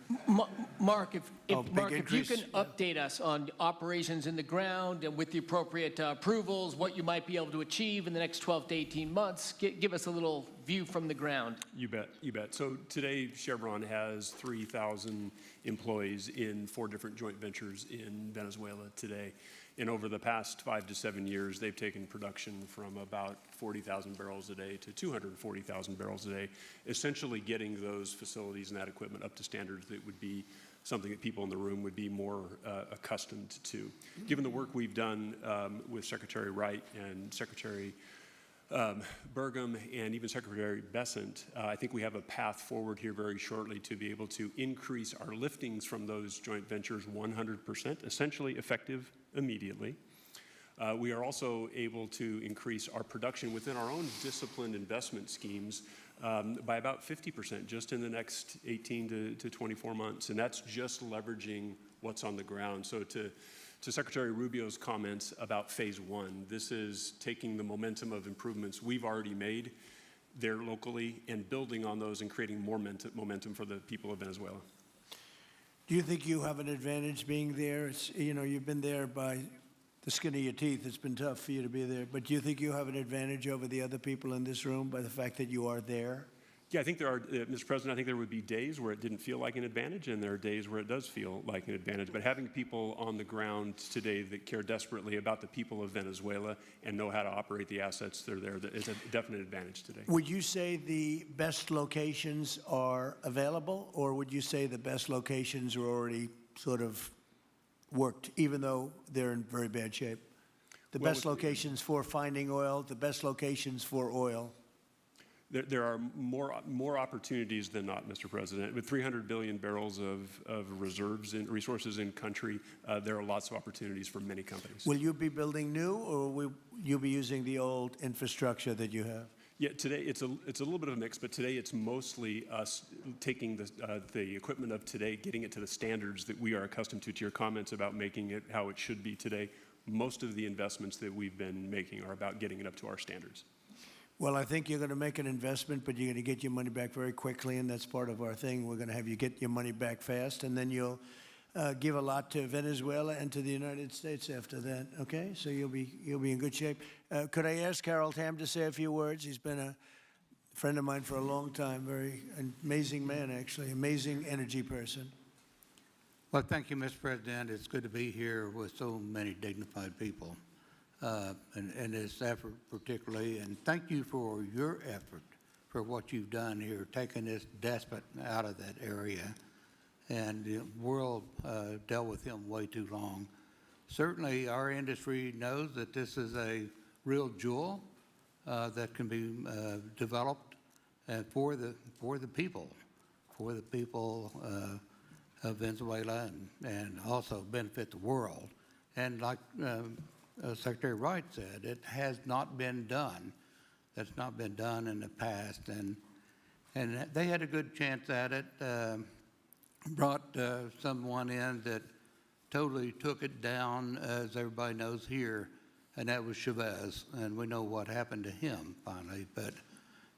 Mark, if you increase, can update us on operations in the ground and with the appropriate approvals, what you might be able to achieve in the next 12 to 18 months, give us a little view from the ground. You bet, you bet. So today, Chevron has 3,000 employees in 4 different joint ventures in Venezuela today. And over the past 5 to 7 years, they've taken production from about 40,000 barrels a day to 240,000 barrels a day, essentially getting those facilities and that equipment up to standards that would be something that people in the room would be more accustomed to. Given the work we've done with Secretary Wright and Secretary Burgum and even Secretary Bessent, I think we have a path forward here very shortly to be able to increase our liftings from those joint ventures 100%, essentially effective immediately. We are also able to increase our production within our own disciplined investment schemes by about 50% just in the next 18 to 24 months. And that's just leveraging what's on the ground. So to Secretary Rubio's comments about phase 1, this is taking the momentum of improvements we've already made there locally and building on those and creating more momentum for the people of Venezuela. Do you think you have an advantage being there? It's, you know, you've been there by the skin of your teeth. It's been tough for you to be there. But do you think you have an advantage over the other people in this room by the fact that you are there? Yeah, I think there are, Mr. President, I think there would be days where it didn't feel like an advantage, and there are days where it does feel like an advantage. But having people on the ground today that care desperately about the people of Venezuela and know how to operate the assets that are there is a definite advantage today. Would you say the best locations are available, or would you say the best locations are already sort of worked, even though they're in very bad shape? The best locations for finding oil, the best locations for oil. There are more opportunities than not, Mr. President. With 300 billion barrels of reserves and resources in country, there are lots of opportunities for many companies. Will you be building new, or will you be using the old infrastructure that you have? Yeah, today it's a little bit of a mix, but today it's mostly us taking the equipment of today, getting it to the standards that we are accustomed to your comments about making it how it should be today. Most of the investments that we've been making are about getting it up to our standards. Well, I think you're going to make an investment, but you're going to get your money back very quickly, and that's part of our thing. We're going to have you get your money back fast, and then you'll give a lot to Venezuela and to the United States after that, okay? So you'll be in good shape. Could I ask Harold Hamm to say a few words? He's been a friend of mine for a long time, very amazing man, actually, amazing energy person. Well, thank you, Mr. President. It's good to be here with so many dignified people. And this effort particularly, and thank you for your effort for what you've done here, taking this despot out of that area. And the world dealt with him way too long. Certainly our industry knows that this is a real jewel that can be developed for the people of Venezuela and also benefit the world. And like Secretary Wright said, it has not been done. That's not been done in the past, and they had a good chance at it. Brought someone in that totally took it down, as everybody knows here, and that was Chavez, and we know what happened to him finally. But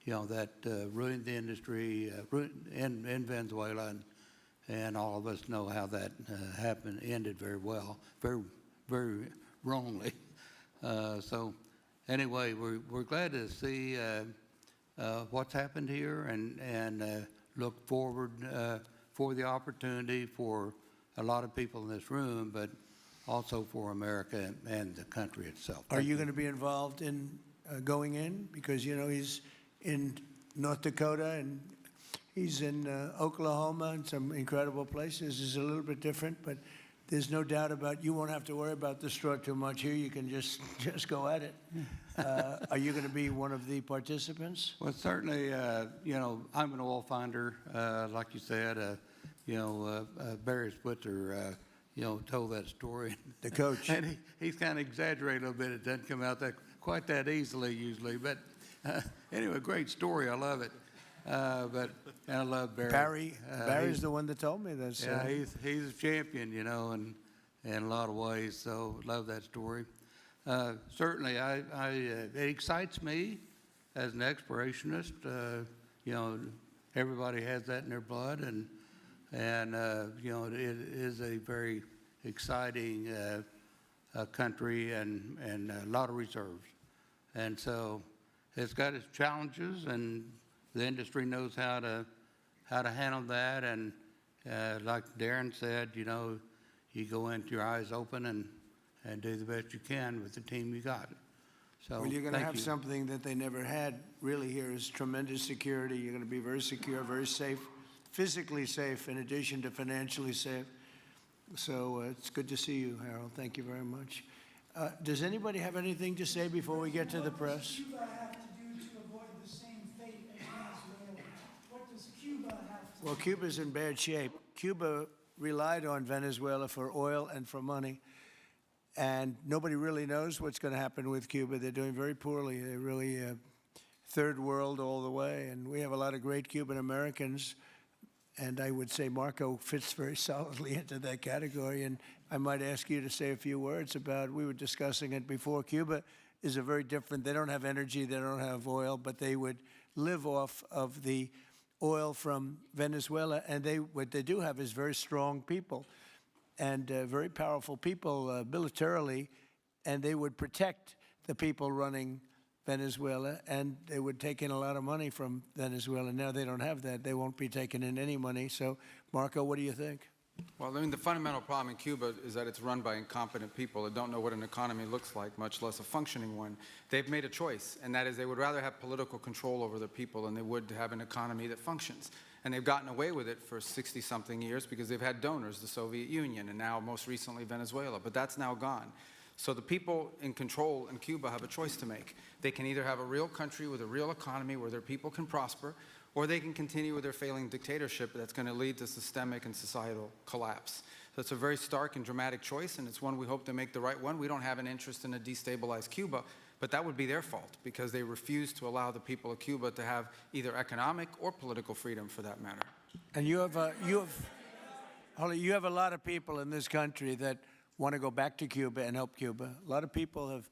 you know that ruined the industry in Venezuela, and all of us know how that ended very well, very wrongly. So anyway, we're glad to see what's happened here and look forward for the opportunity for a lot of people in this room, but also for America and the country itself. Are you going to be involved in going in? Because, you know, he's in North Dakota and he's in Oklahoma and some incredible places. It's a little bit different, but there's no doubt about you won't have to worry about the straw too much here. You can just go at it. Are you going to be one of the participants? Well, certainly, you know, I'm an oil finder, like you said. You know, Barry Spitzer, you know, told that story. The coach. And he's kind of exaggerated a little bit. It doesn't come out quite that easily usually. But anyway, great story. I love it. But I love Barry. Barry's the one that told me this. Yeah, he's a champion, you know, in a lot of ways. So love that story. Certainly, it excites me as an explorationist. You know, everybody has that in their blood, and you know, it is a very exciting country and a lot of reserves, and so it's got its challenges and the industry knows how to handle that. And like Darren said, you know, you go into your eyes open and do the best you can with the team you got. So Well, you're going to thank have you. something that they never had really here is tremendous security. You're going to be very secure, very safe, physically safe, in addition to financially safe. So it's good to see you, Harold. Thank you very much. Does anybody have anything to say before we get to the press? What does Cuba have to do to avoid the same fate as Venezuela? What does Cuba have to Well, Cuba's in bad shape. Cuba relied on Venezuela for oil and for money. And nobody really knows what's going to happen with Cuba. They're doing very poorly. They're really third world all the way. And we have a lot of great Cuban Americans. And I would say Marco fits very solidly into that category. And I might ask you to say a few words about, we were discussing it before, Cuba is a very different, they don't have energy, they don't have oil, but they would live off of the oil from Venezuela. And what they do have is very strong people. And very powerful people militarily, and they would protect the people running Venezuela, and they would take in a lot of money from Venezuela. Now they don't have that. They won't be taking in any money. So, Marco, what do you think? Well, I mean, the fundamental problem in Cuba is that it's run by incompetent people that don't know what an economy looks like, much less a functioning one. They've made a choice, and that is they would rather have political control over the people than they would to have an economy that functions. And they've gotten away with it for 60-something years because they've had donors, the Soviet Union, and now most recently Venezuela. But that's now gone. So the people in control in Cuba have a choice to make. They can either have a real country with a real economy where their people can prosper, or they can continue with their failing dictatorship that's going to lead to systemic and societal collapse. So it's a very stark and dramatic choice, and it's one we hope to make the right one. We don't have an interest in a destabilized Cuba, but that would be their fault because they refuse to allow the people of Cuba to have either economic or political freedom for that matter. And you have a lot of people in this country that want to go back to Cuba and help Cuba. A lot of people have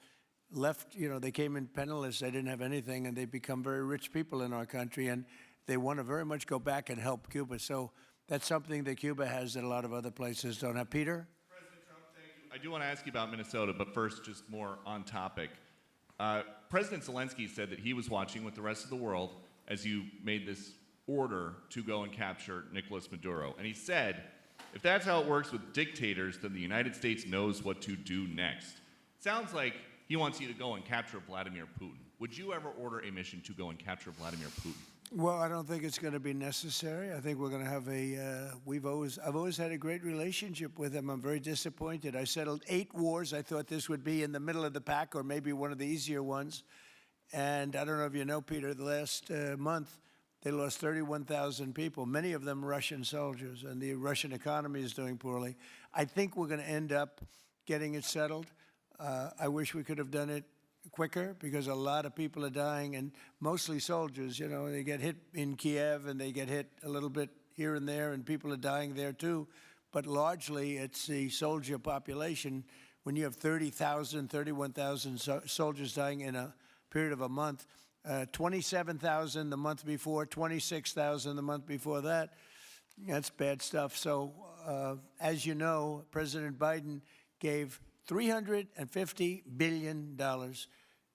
left, you know, they came in penniless, they didn't have anything, and they've become very rich people in our country, and they want to very much go back and help Cuba. So that's something that Cuba has that a lot of other places don't have. Peter? President Trump, thank you. I do want to ask you about Minnesota, but first, just more on topic. President Zelensky said that he was watching with the rest of the world as you made this order to go and capture Nicolas Maduro. And he said, if that's how it works with dictators, then the United States knows what to do next. Sounds like he wants you to go and capture Vladimir Putin. Would you ever order a mission to go and capture Vladimir Putin? Well, I don't think it's going to be necessary. I think we're going to have I've always had a great relationship with him. I'm very disappointed. I settled 8 wars. I thought this would be in the middle of the pack or maybe one of the easier ones. And I don't know if you know, Peter, the last month, they lost 31,000 people, many of them Russian soldiers, and the Russian economy is doing poorly. I think we're going to end up getting it settled. I wish we could have done it quicker because a lot of people are dying, and mostly soldiers. You know, they get hit in Kiev and they get hit a little bit here and there, and people are dying there too. But largely, it's the soldier population. When you have 30,000, 31,000 soldiers dying in a period of a month, 27,000 the month before, 26,000 the month before that, that's bad stuff. So, as you know, President Biden gave $350 billion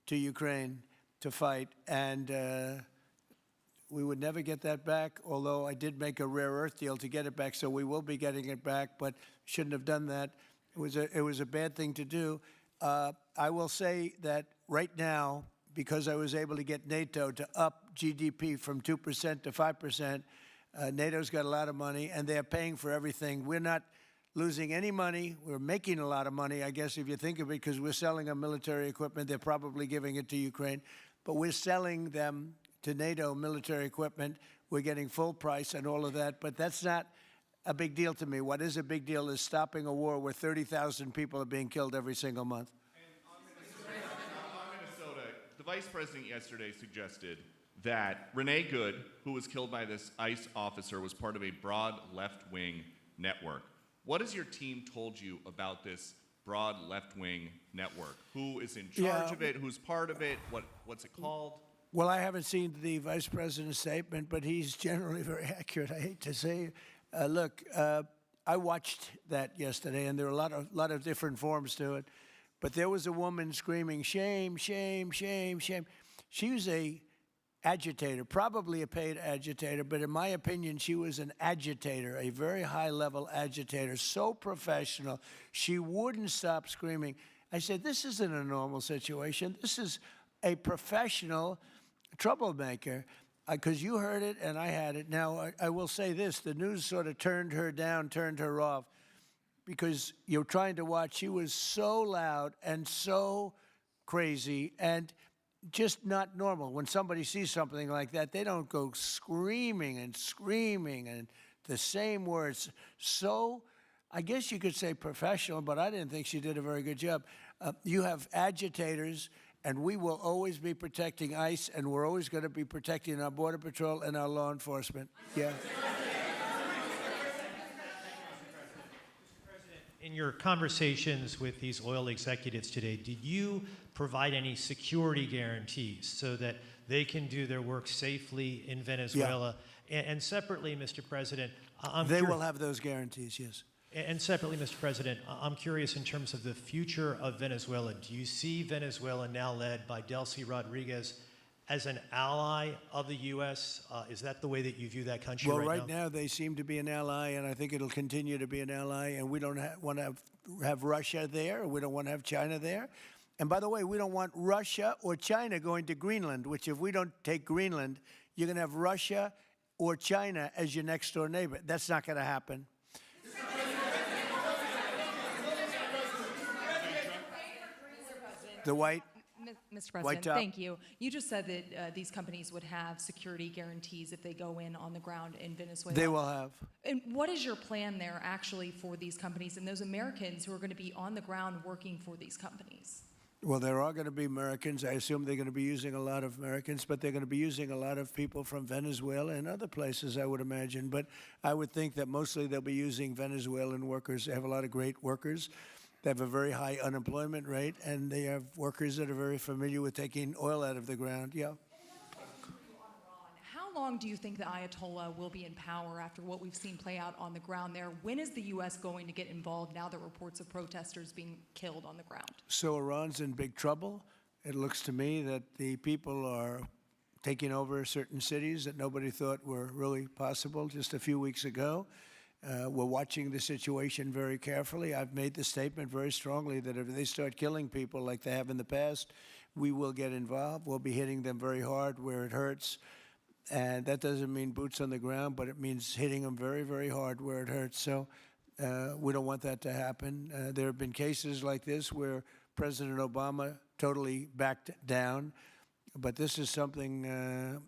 to Ukraine to fight, and we would never get that back, although I did make a rare earth deal to get it back, so we will be getting it back, but shouldn't have done that. It was a bad thing to do. I will say that right now, because I was able to get NATO to up GDP from 2% to 5%, NATO's got a lot of money, and they're paying for everything. We're not losing any money. We're making a lot of money, I guess, if you think of it, because we're selling them military equipment. They're probably giving it to Ukraine. But we're selling them to NATO military equipment. We're getting full price and all of that. But that's not a big deal to me. What is a big deal is stopping a war where 30,000 people are being killed every single month. On Minnesota, the vice president yesterday suggested that Renee Good, who was killed by this ICE officer, was part of a broad left-wing network. What has your team told you about this broad left-wing network? Who is in charge of it? Who's part of it? What's it called? Well, I haven't seen the vice president's statement, but he's generally very accurate. I hate to say. Look, I watched that yesterday, and there are a lot of different forms to it. But there was a woman screaming, "Shame, shame, shame, shame." She was a agitator, probably a paid agitator, but in my opinion, she was an agitator, a very high-level agitator, so professional, she wouldn't stop screaming. I said, this isn't a normal situation. This is a professional troublemaker, because you heard it and I had it. Now, I will say this, the news sort of turned her down, turned her off, because you're trying to watch. She was so loud and so crazy and just not normal. When somebody sees something like that, they don't go screaming and the same words. So I guess you could say professional, but I didn't think she did a very good job. You have agitators, and we will always be protecting ICE, and we're always going to be protecting our Border Patrol and our law enforcement. Yeah. In your conversations with these oil executives today, did you provide any security guarantees so that they can do their work safely in Venezuela? Yeah. And separately, Mr. President, they will have those guarantees, yes. And separately, Mr. President, I'm curious in terms of the future of Venezuela. Do you see Venezuela, now led by Delcy Rodriguez, as an ally of the U.S.? Is that the way that you view that country right now? Well, right now they seem to be an ally, and I think it'll continue to be an ally, and we don't want to have Russia there. We don't want to have China there. And by the way, we don't want Russia or China going to Greenland, which if we don't take Greenland, you're going to have Russia or China as your next door neighbor. That's not going to happen. The white? Mr. President, White top. thank you. You just said that these companies would have security guarantees if they go in on the ground in Venezuela. They will have. And what is your plan there actually for these companies and those Americans who are going to be on the ground working for these companies? Well, there are going to be Americans. I assume they're going to be using a lot of Americans, but they're going to be using a lot of people from Venezuela and other places, I would imagine. But I would think that mostly they'll be using Venezuelan workers. They have a lot of great workers. They have a very high unemployment rate, and they have workers that are very familiar with taking oil out of the ground. Yeah. How long do you think the Ayatollah will be in power after what we've seen play out on the ground there? When is the U.S. going to get involved now that reports of protesters being killed on the ground? So Iran's in big trouble. It looks to me that the people are taking over certain cities that nobody thought were really possible just a few weeks ago. We're watching the situation very carefully. I've made the statement very strongly that if they start killing people like they have in the past, we will get involved. We'll be hitting them very hard where it hurts. And that doesn't mean boots on the ground, but it means hitting them very, very hard where it hurts. So we don't want that to happen. There have been cases like this where President Obama totally backed down. But this is something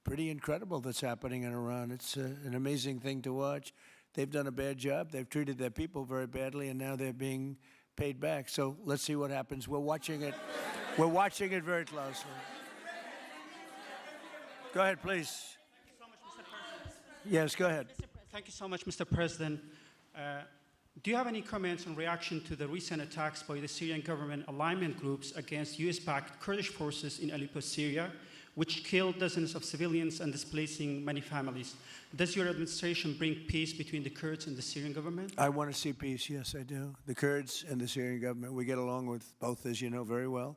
pretty incredible that's happening in Iran. It's an amazing thing to watch. They've done a bad job. They've treated their people very badly, and now they're being paid back. So let's see what happens. We're watching it. We're watching it very closely. Go ahead, please. Thank you so much, Mr. President. Yes, go ahead. Thank you so much, Mr. President. Do you have any comments in reaction to the recent attacks by the Syrian government alignment groups against US-backed Kurdish forces in Aleppo, Syria, which killed dozens of civilians and displacing many families? Does your administration bring peace between the Kurds and the Syrian government? I want to see peace, yes, I do. The Kurds and the Syrian government, we get along with both, as you know very well.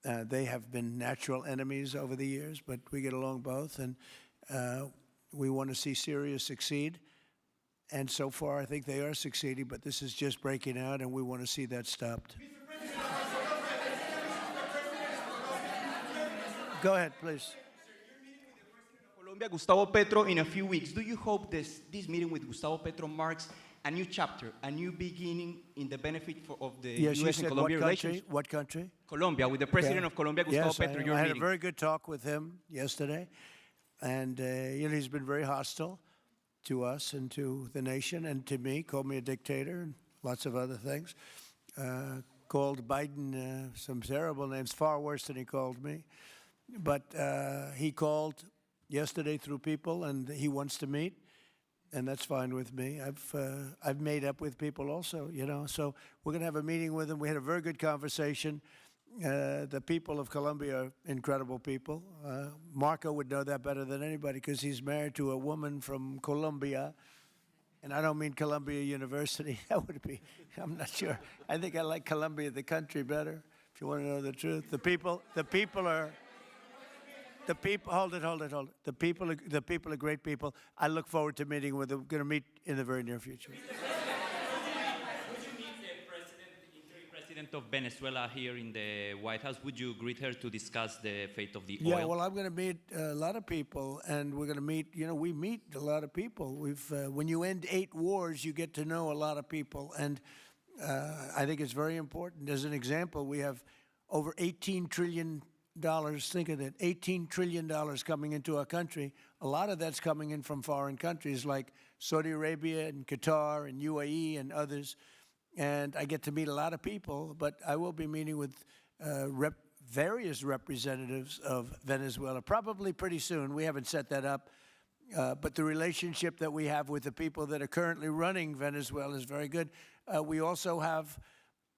They have been natural enemies over the years, but we get along both, and we want to see Syria succeed. And so far, I think they are succeeding, but this is just breaking out, and we want to see that stopped. Go ahead, please. Colombia, Gustavo Petro, in a few weeks. Do you hope this meeting with Gustavo Petro marks a new chapter, a new beginning in the benefit of the U.S. and Colombia relations? What country? Colombia, with the president of Colombia, Gustavo Petro. I had a very good talk with him yesterday, and he's been very hostile to us and to the nation and to me, called me a dictator and lots of other things. Called Biden some terrible names, far worse than he called me. But he called yesterday through people, and he wants to meet, and that's fine with me. I've made up with people also, you know. So we're going to have a meeting with him. We had a very good conversation. The people of Colombia are incredible people. Marco would know that better than anybody because he's married to a woman from Colombia. And I don't mean Columbia University. That would be, I'm not sure. I think I like Colombia, the country, better, if you want to know the truth. The people are... The people, hold it. The people are great people. I look forward to meeting with them. We're going to meet in the very near future. Would you meet the interim president of Venezuela here in the White House? Would you greet her to discuss the fate of the oil? Yeah, well, I'm going to meet a lot of people, and we're going to meet, we meet a lot of people. When you end 8 wars, you get to know a lot of people, and I think it's very important. As an example, we have over $18 trillion. Think of that, $18 trillion coming into our country. A lot of that's coming in from foreign countries like Saudi Arabia and Qatar and UAE and others. And I get to meet a lot of people, but I will be meeting with various representatives of Venezuela, probably pretty soon. We haven't set that up. But the relationship that we have with the people that are currently running Venezuela is very good. We also have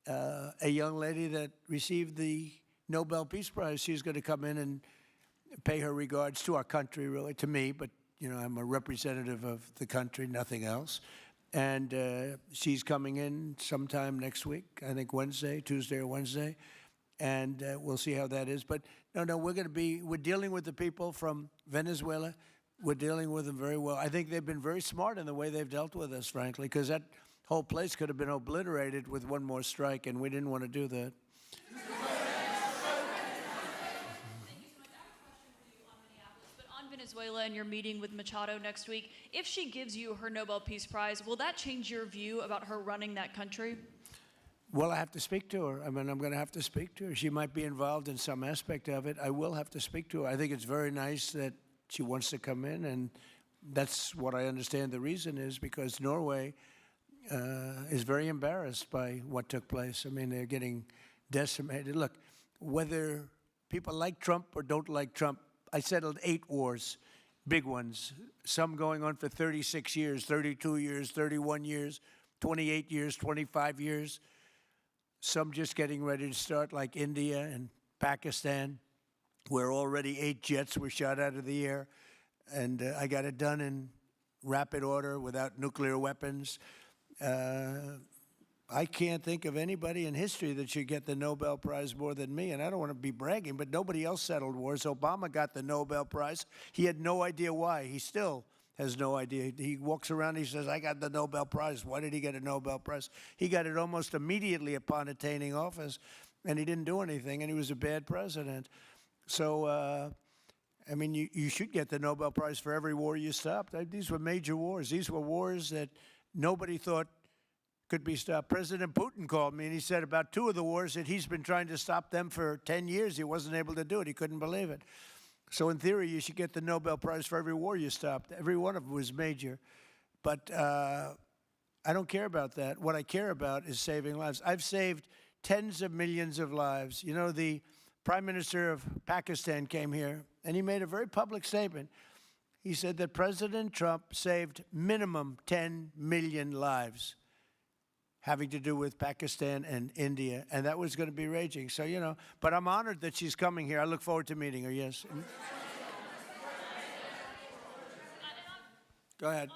a young lady that received the Nobel Peace Prize. She's going to come in and pay her regards to our country, really, to me, but, I'm a representative of the country, nothing else. And she's coming in sometime next week, I think Tuesday or Wednesday, and we'll see how that is. But no, we're dealing with the people from Venezuela. We're dealing with them very well. I think they've been very smart in the way they've dealt with us, frankly, because that whole place could have been obliterated with one more strike, and we didn't want to do that. Venezuela and you're meeting with Machado next week. If she gives you her Nobel Peace Prize, will that change your view about her running that country? Well, I have to speak to her. I'm going to have to speak to her. She might be involved in some aspect of it. I will have to speak to her. I think it's very nice that she wants to come in, and that's what I understand the reason is, because Norway is very embarrassed by what took place. They're getting decimated. Look, whether people like Trump or don't like Trump, I settled 8 wars, big ones, some going on for 36 years, 32 years, 31 years, 28 years, 25 years, some just getting ready to start, like India and Pakistan, where already 8 jets were shot out of the air, and I got it done in rapid order without nuclear weapons. I can't think of anybody in history that should get the Nobel Prize more than me, and I don't want to be bragging, but nobody else settled wars. Obama got the Nobel Prize. He had no idea why. He still has no idea. He walks around, he says, I got the Nobel Prize. Why did he get a Nobel Prize? He got it almost immediately upon attaining office, and he didn't do anything, and he was a bad president. So, you should get the Nobel Prize for every war you stopped. These were major wars. These were wars that nobody thought could be stopped. President Putin called me, and he said about 2 of the wars that he's been trying to stop them for 10 years. He wasn't able to do it. He couldn't believe it. So in theory, you should get the Nobel Prize for every war you stopped. Every one of them was major. But I don't care about that. What I care about is saving lives. I've saved tens of millions of lives. The Prime Minister of Pakistan came here, and he made a very public statement. He said that President Trump saved minimum 10 million lives having to do with Pakistan and India, and that was going to be raging. So, but I'm honored that she's coming here. I look forward to meeting her, yes. Go ahead.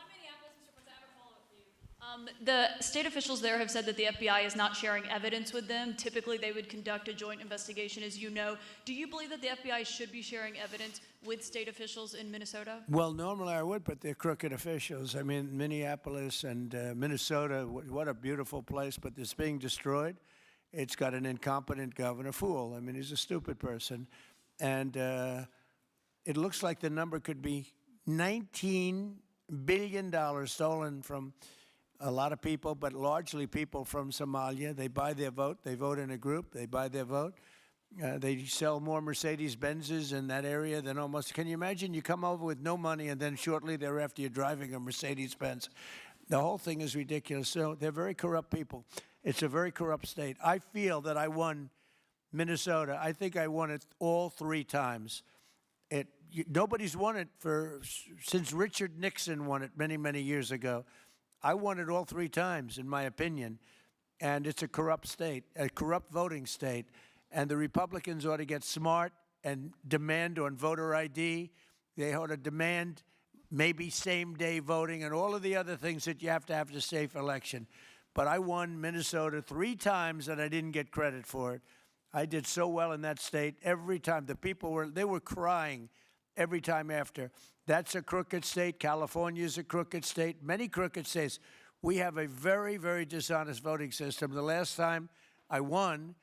The state officials there have said that the FBI is not sharing evidence with them. Typically, they would conduct a joint investigation, as you know. Do you believe that the FBI should be sharing evidence with state officials in Minnesota? Well, normally I would, but they're crooked officials. Minneapolis and Minnesota, what a beautiful place, but it's being destroyed. It's got an incompetent governor, fool. He's a stupid person. And it looks like the number could be $19 billion stolen from a lot of people, but largely people from Somalia. They buy their vote. They vote in a group. They buy their vote. They sell more Mercedes-Benzes in that area than almost. Can you imagine? You come over with no money, and then shortly thereafter you're driving a Mercedes-Benz. The whole thing is ridiculous. So they're very corrupt people. It's a very corrupt state. I feel that I won Minnesota. I think I won it all 3 times. Nobody's won it since Richard Nixon won it many, many years ago. I won it all 3 times, in my opinion, and it's a corrupt state, a corrupt voting state, and the Republicans ought to get smart and demand on voter ID. They ought to demand maybe same-day voting and all of the other things that you have to have safe election. But I won Minnesota 3 times, and I didn't get credit for it. I did so well in that state every time. The people were crying every time after. That's a crooked state. California is a crooked state. Many crooked states. We have a very, very dishonest voting system. The last time I won,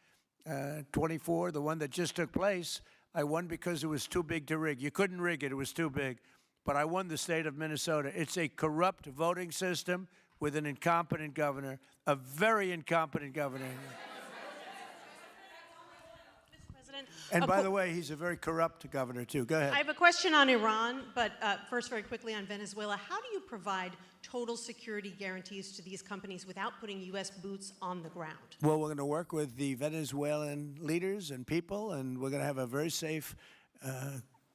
24, the one that just took place, I won because it was too big to rig. You couldn't rig it. It was too big. But I won the state of Minnesota. It's a corrupt voting system with an incompetent governor, a very incompetent governor. And by the way, he's a very corrupt governor, too. Go ahead. I have a question on Iran, but first, very quickly on Venezuela. How do you provide total security guarantees to these companies without putting U.S. boots on the ground? Well, we're going to work with the Venezuelan leaders and people, and we're going to have a very safe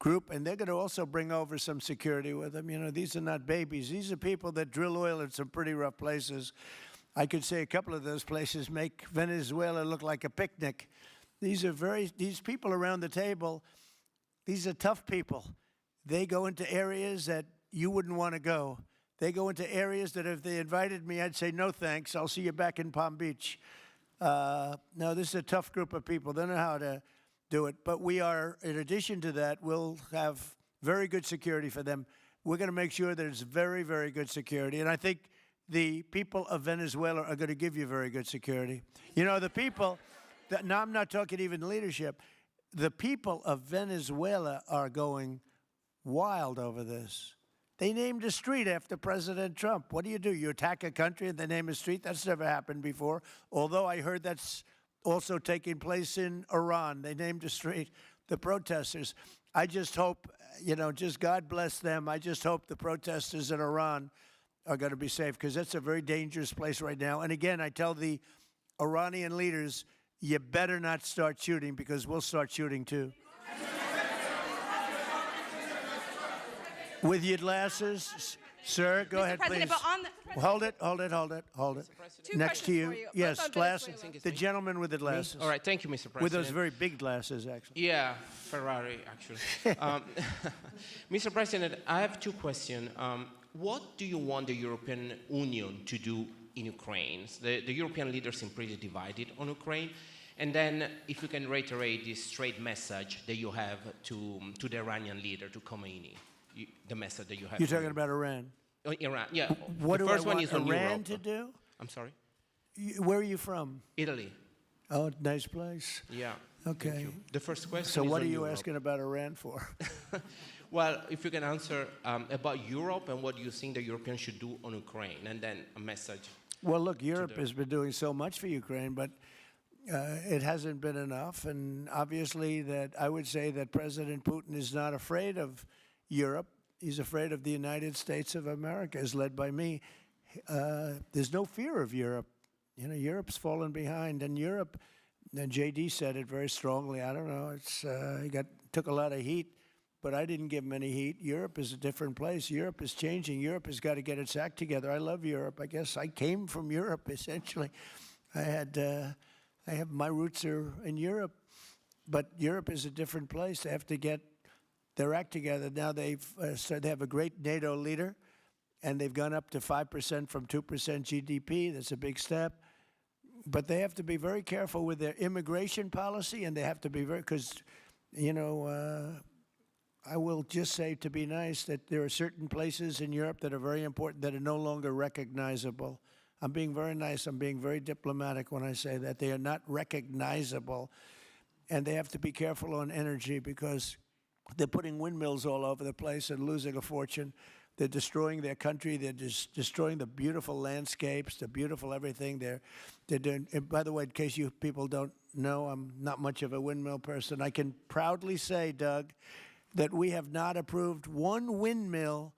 group, and they're going to also bring over some security with them. You know, these are not babies. These are people that drill oil in some pretty rough places. I could say a couple of those places make Venezuela look like a picnic. These people around the table, these are tough people. They go into areas that you wouldn't want to go. They go into areas that if they invited me, I'd say, no thanks, I'll see you back in Palm Beach. No, this is a tough group of people. They know how to do it. But we are, in addition to that, we'll have very good security for them. We're going to make sure there's very, very good security. And I think the people of Venezuela are going to give you very good security. You know, the people... Now, I'm not talking even leadership. The people of Venezuela are going wild over this. They named a street after President Trump. What do? You attack a country and they name a street? That's never happened before. Although I heard that's also taking place in Iran. They named a street. The protesters. I just hope, you know, just God bless them. I just hope the protesters in Iran are going to be safe, because that's a very dangerous place right now. And again, I tell the Iranian leaders, you better not start shooting, because we'll start shooting too. With your glasses, sir, go ahead, please. Hold it. Next to you. Yes, glasses. The gentleman with the glasses. All right, thank you, Mr. President. With those very big glasses, actually. Yeah, Ferrari, actually. Mr. President, I have two questions. What do you want the European Union to do in Ukraine? The European leaders seem pretty divided on Ukraine. And then, if you can reiterate this straight message that you have to the Iranian leader, to Khomeini, the message that you have. You're talking about Iran? Iran, yeah. What the do first I one want is on Iran Europe. to do? I'm sorry? Where are you from? Italy. Oh, nice place. Yeah. Okay. Thank you. The first question So is what on are you Europe. asking about Iran for? Well, if you can answer about Europe and what you think the Europeans should do on Ukraine, and then a message. Well, look, Europe has been doing so much for Ukraine, but it hasn't been enough. And obviously that I would say that President Putin is not afraid of Europe. He's afraid of the United States of America, as led by me. There's no fear of Europe. You know, Europe's fallen behind. And Europe, and J.D. said it very strongly. I don't know. He took a lot of heat, but I didn't give him any heat. Europe is a different place. Europe is changing. Europe has got to get its act together. I love Europe. I guess I came from Europe, essentially. My roots are in Europe, but Europe is a different place. They have to get their act together. Now they have a great NATO leader, and they've gone up to 5% from 2% GDP. That's a big step. But they have to be very careful with their immigration policy, and they have to be because, you know, I will just say, to be nice, that there are certain places in Europe that are very important that are no longer recognizable. I'm being very nice. I'm being very diplomatic when I say that. They are not recognizable. And they have to be careful on energy, because they're putting windmills all over the place and losing a fortune. They're destroying their country. They're destroying the beautiful landscapes, the beautiful everything. They're doing, and by the way, in case you people don't know, I'm not much of a windmill person. I can proudly say, Doug, that we have not approved one windmill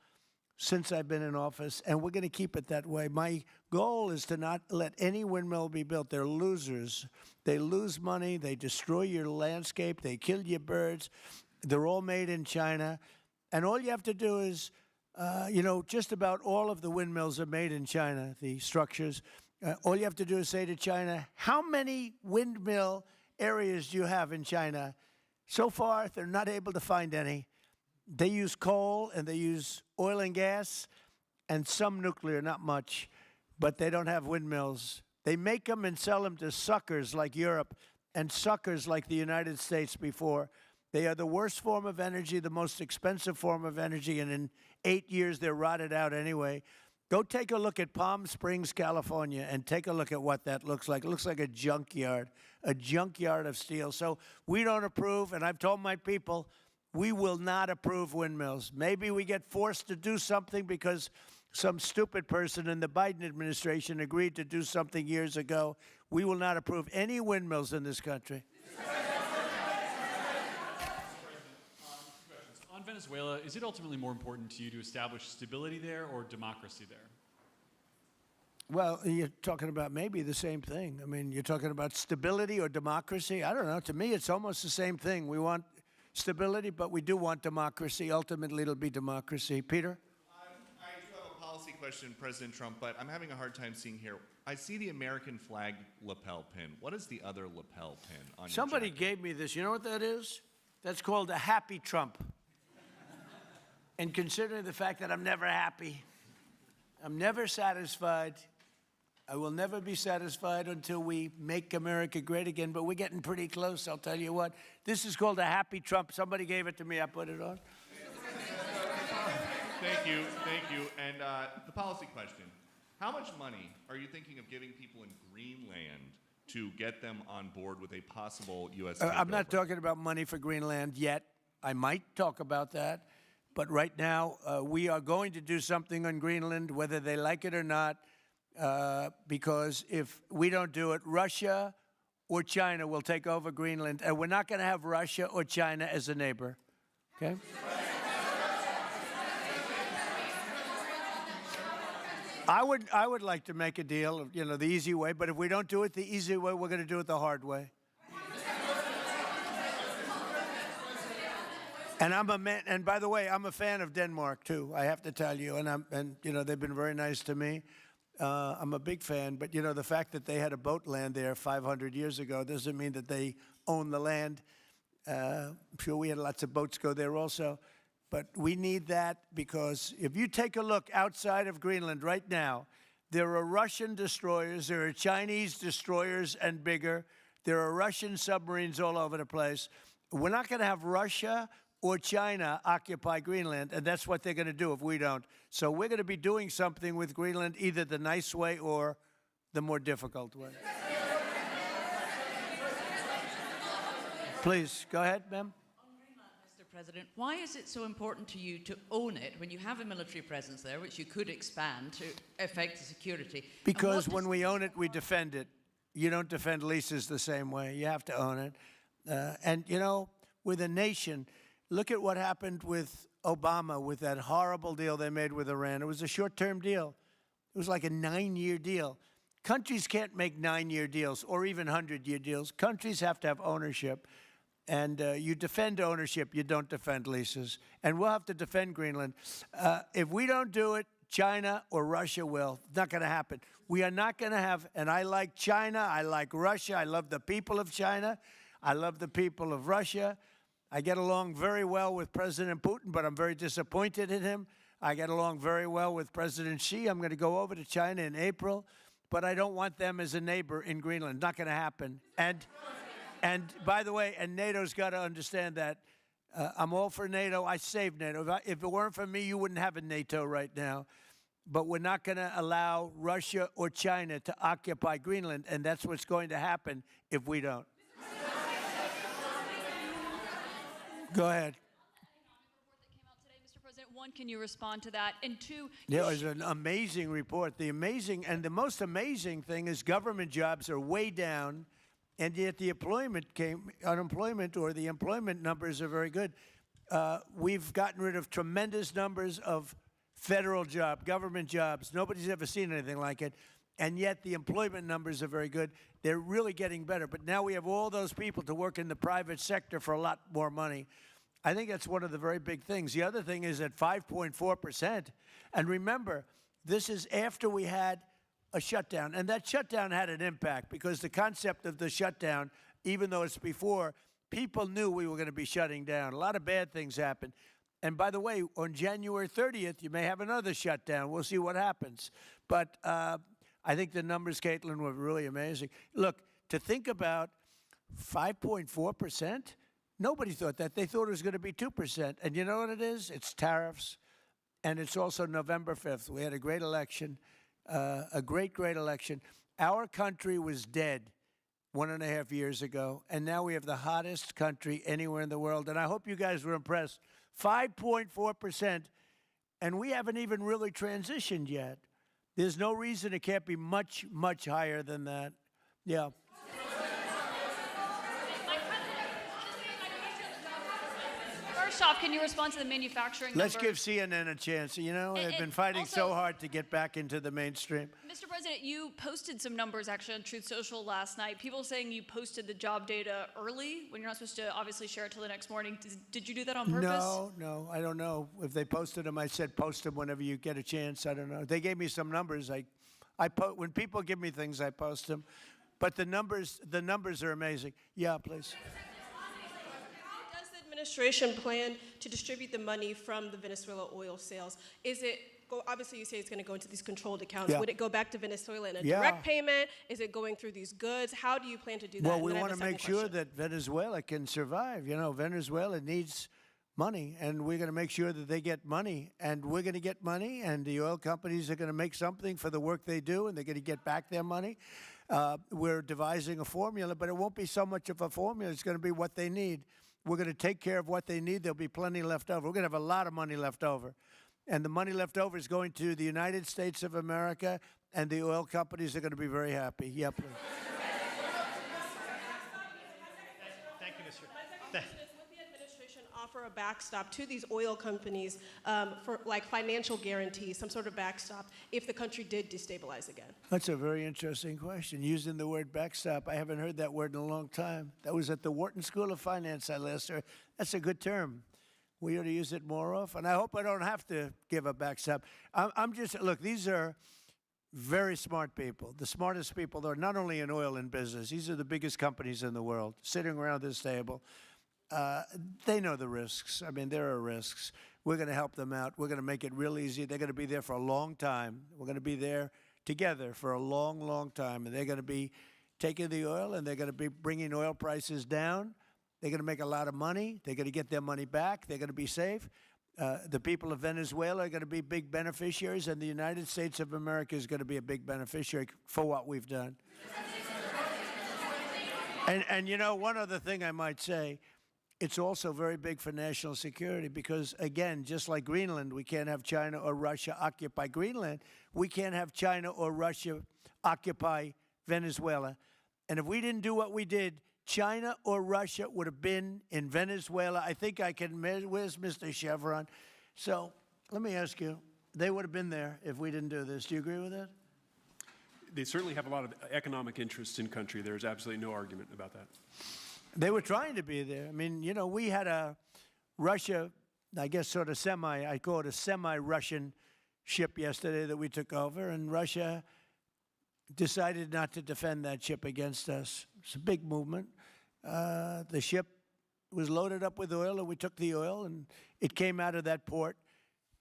since I've been in office, and we're going to keep it that way. My goal is to not let any windmill be built. They're losers. They lose money. They destroy your landscape. They kill your birds. They're all made in China. And all you have to do is, you know, just about all of the windmills are made in China, the structures. All you have to do is say to China, how many windmill areas do you have in China? So far, they're not able to find any. They use coal and they use oil and gas and some nuclear, not much, but they don't have windmills. They make them and sell them to suckers like Europe and suckers like the United States before. They are the worst form of energy, the most expensive form of energy, and in 8 years they're rotted out anyway. Go take a look at Palm Springs, California, and take a look at what that looks like. It looks like a junkyard of steel. So we don't approve, and I've told my people, we will not approve windmills. Maybe we get forced to do something because some stupid person in the Biden administration agreed to do something years ago. We will not approve any windmills in this country. On Venezuela, is it ultimately more important to you to establish stability there or democracy there? Well, you're talking about maybe the same thing. I mean, you're talking about stability or democracy. I don't know. To me, it's almost the same thing. We want stability, but we do want democracy. Ultimately, it'll be democracy. Peter? I do have a policy question, President Trump, but I'm having a hard time seeing here. I see the American flag lapel pin. What is the other lapel pin on Somebody gave me this. You know what that is? That's called a happy Trump. And considering the fact that I'm never happy, I'm never satisfied, I will never be satisfied until we make America great again, but we're getting pretty close, I'll tell you what. This is called a happy Trump. Somebody gave it to me, I put it on. Thank you. And the policy question. How much money are you thinking of giving people in Greenland to get them on board with a possible U.S. I'm not talking about money for Greenland yet. I might talk about that. But right now, we are going to do something on Greenland, whether they like it or not, because if we don't do it, Russia or China will take over Greenland, and we're not going to have Russia or China as a neighbor, okay? I would like to make a deal, you know, the easy way, but if we don't do it the easy way, we're going to do it the hard way. And I'm a man, and by the way, I'm a fan of Denmark too. I have to tell you, and you know they've been very nice to me. I'm a big fan, but you know the fact that they had a boat land there 500 years ago doesn't mean that they own the land. I'm sure we had lots of boats go there also, but we need that because if you take a look outside of Greenland right now, there are Russian destroyers, there are Chinese destroyers and bigger, there are Russian submarines all over the place. We're not going to have Russia or China occupy Greenland, and that's what they're going to do if we don't. So we're going to be doing something with Greenland, either the nice way or the more difficult way. Please, go ahead, ma'am. Mr. President, why is it so important to you to own it when you have a military presence there, which you could expand to affect security? Because when we own it, we defend it. You don't defend leases the same way. You have to own it. And, you know, with a nation, look at what happened with Obama, with that horrible deal they made with Iran. It was a short-term deal. It was like a 9-year deal. Countries can't make 9-year deals or even 100-year deals. Countries have to have ownership. And you defend ownership, you don't defend leases. And we'll have to defend Greenland. If we don't do it, China or Russia will. It's not going to happen. We are not going to have, and I like China, I like Russia, I love the people of China, I love the people of Russia. I get along very well with President Putin, but I'm very disappointed in him. I get along very well with President Xi. I'm going to go over to China in April, but I don't want them as a neighbor in Greenland. Not going to happen. And by the way, and NATO's got to understand that. I'm all for NATO. I saved NATO. If it weren't for me, you wouldn't have a NATO right now. But we're not going to allow Russia or China to occupy Greenland, and that's what's going to happen if we don't. Go ahead. Mr. President, one, can you respond to that? And two, It was an amazing report. The most amazing thing is government jobs are way down, and yet the unemployment or the employment numbers are very good. We've gotten rid of tremendous numbers of federal government jobs. Nobody's ever seen anything like it. And yet the employment numbers are very good. They're really getting better. But now we have all those people to work in the private sector for a lot more money. I think that's one of the very big things. The other thing is at 5.4%. And remember, this is after we had a shutdown. And that shutdown had an impact because the concept of the shutdown, even though it's before, people knew we were going to be shutting down. A lot of bad things happened. And by the way, on January 30th, you may have another shutdown. We'll see what happens. But I think the numbers, Caitlin, were really amazing. Look, to think about 5.4%, Nobody thought that. They thought it was going to be 2%. And you know what it is? It's tariffs. And it's also November 5th. We had a great election, a great election. Our country was dead 1.5 years ago, and now we have the hottest country anywhere in the world. And I hope you guys were impressed. 5.4%, and we haven't even really transitioned yet. There's no reason it can't be much, much higher than that. Yeah. First off, can you respond to the manufacturing Let's number? give CNN a chance. You know, they've been fighting so hard to get back into the mainstream. Mr. President, you posted some numbers actually on Truth Social last night. People saying you posted the job data early when you're not supposed to obviously share it till the next morning. Did you do that on purpose? No, I don't know. If they posted them, I said post them whenever you get a chance. I don't know. They gave me some numbers. When people give me things, I post them. But the numbers are amazing. Yeah, please. Administration plan to distribute the money from the Venezuela oil sales? Is it, obviously you say it's going to go into these controlled accounts. Yeah. Would it go back to Venezuela in a Yeah. direct payment? Is it going through these goods? How do you plan to do that? Well, And we then I have want a to make second sure question. that Venezuela can survive. You know, Venezuela needs money, and we're going to make sure that they get money. And we're going to get money, and the oil companies are going to make something for the work they do, and they're going to get back their money. We're devising a formula, but it won't be so much of a formula. It's going to be what they need. We're going to take care of what they need. There'll be plenty left over. We're going to have a lot of money left over. And the money left over is going to the United States of America, and the oil companies are going to be very happy. Yeah, please. Thank you, Mr. Would the administration offer a backstop to these oil companies for like financial guarantees, some sort of backstop, if the country did destabilize again? That's a very interesting question. Using the word backstop, I haven't heard that word in a long time. That was at the Wharton School of Finance I last heard. That's a good term. We ought to use it more often. I hope I don't have to give a backstop. Look, these are very smart people, the smartest people. They're not only in oil and business. These are the biggest companies in the world sitting around this table. They know the risks. I mean, there are risks. We're going to help them out. We're going to make it real easy. They're going to be there for a long time. We're going to be there together for a long, long time. And they're going to be taking the oil, and they're going to be bringing oil prices down. They're going to make a lot of money. They're going to get their money back. They're going to be safe. The people of Venezuela are going to be big beneficiaries, and the United States of America is going to be a big beneficiary for what we've done. And you know, one other thing I might say, it's also very big for national security because, again, just like Greenland, we can't have China or Russia occupy Greenland. We can't have China or Russia occupy Venezuela. And if we didn't do what we did, China or Russia would have been in Venezuela. I think I can measure. Where's Mr. Chevron? So let me ask you, they would have been there if we didn't do this. Do you agree with that? They certainly have a lot of economic interests in country. There's absolutely no argument about that. They were trying to be there. I mean, you know, we had a Russia, I guess sort of I call it a semi-Russian ship yesterday that we took over, and Russia decided not to defend that ship against us. It's a big movement. The ship was loaded up with oil, and we took the oil, and it came out of that port.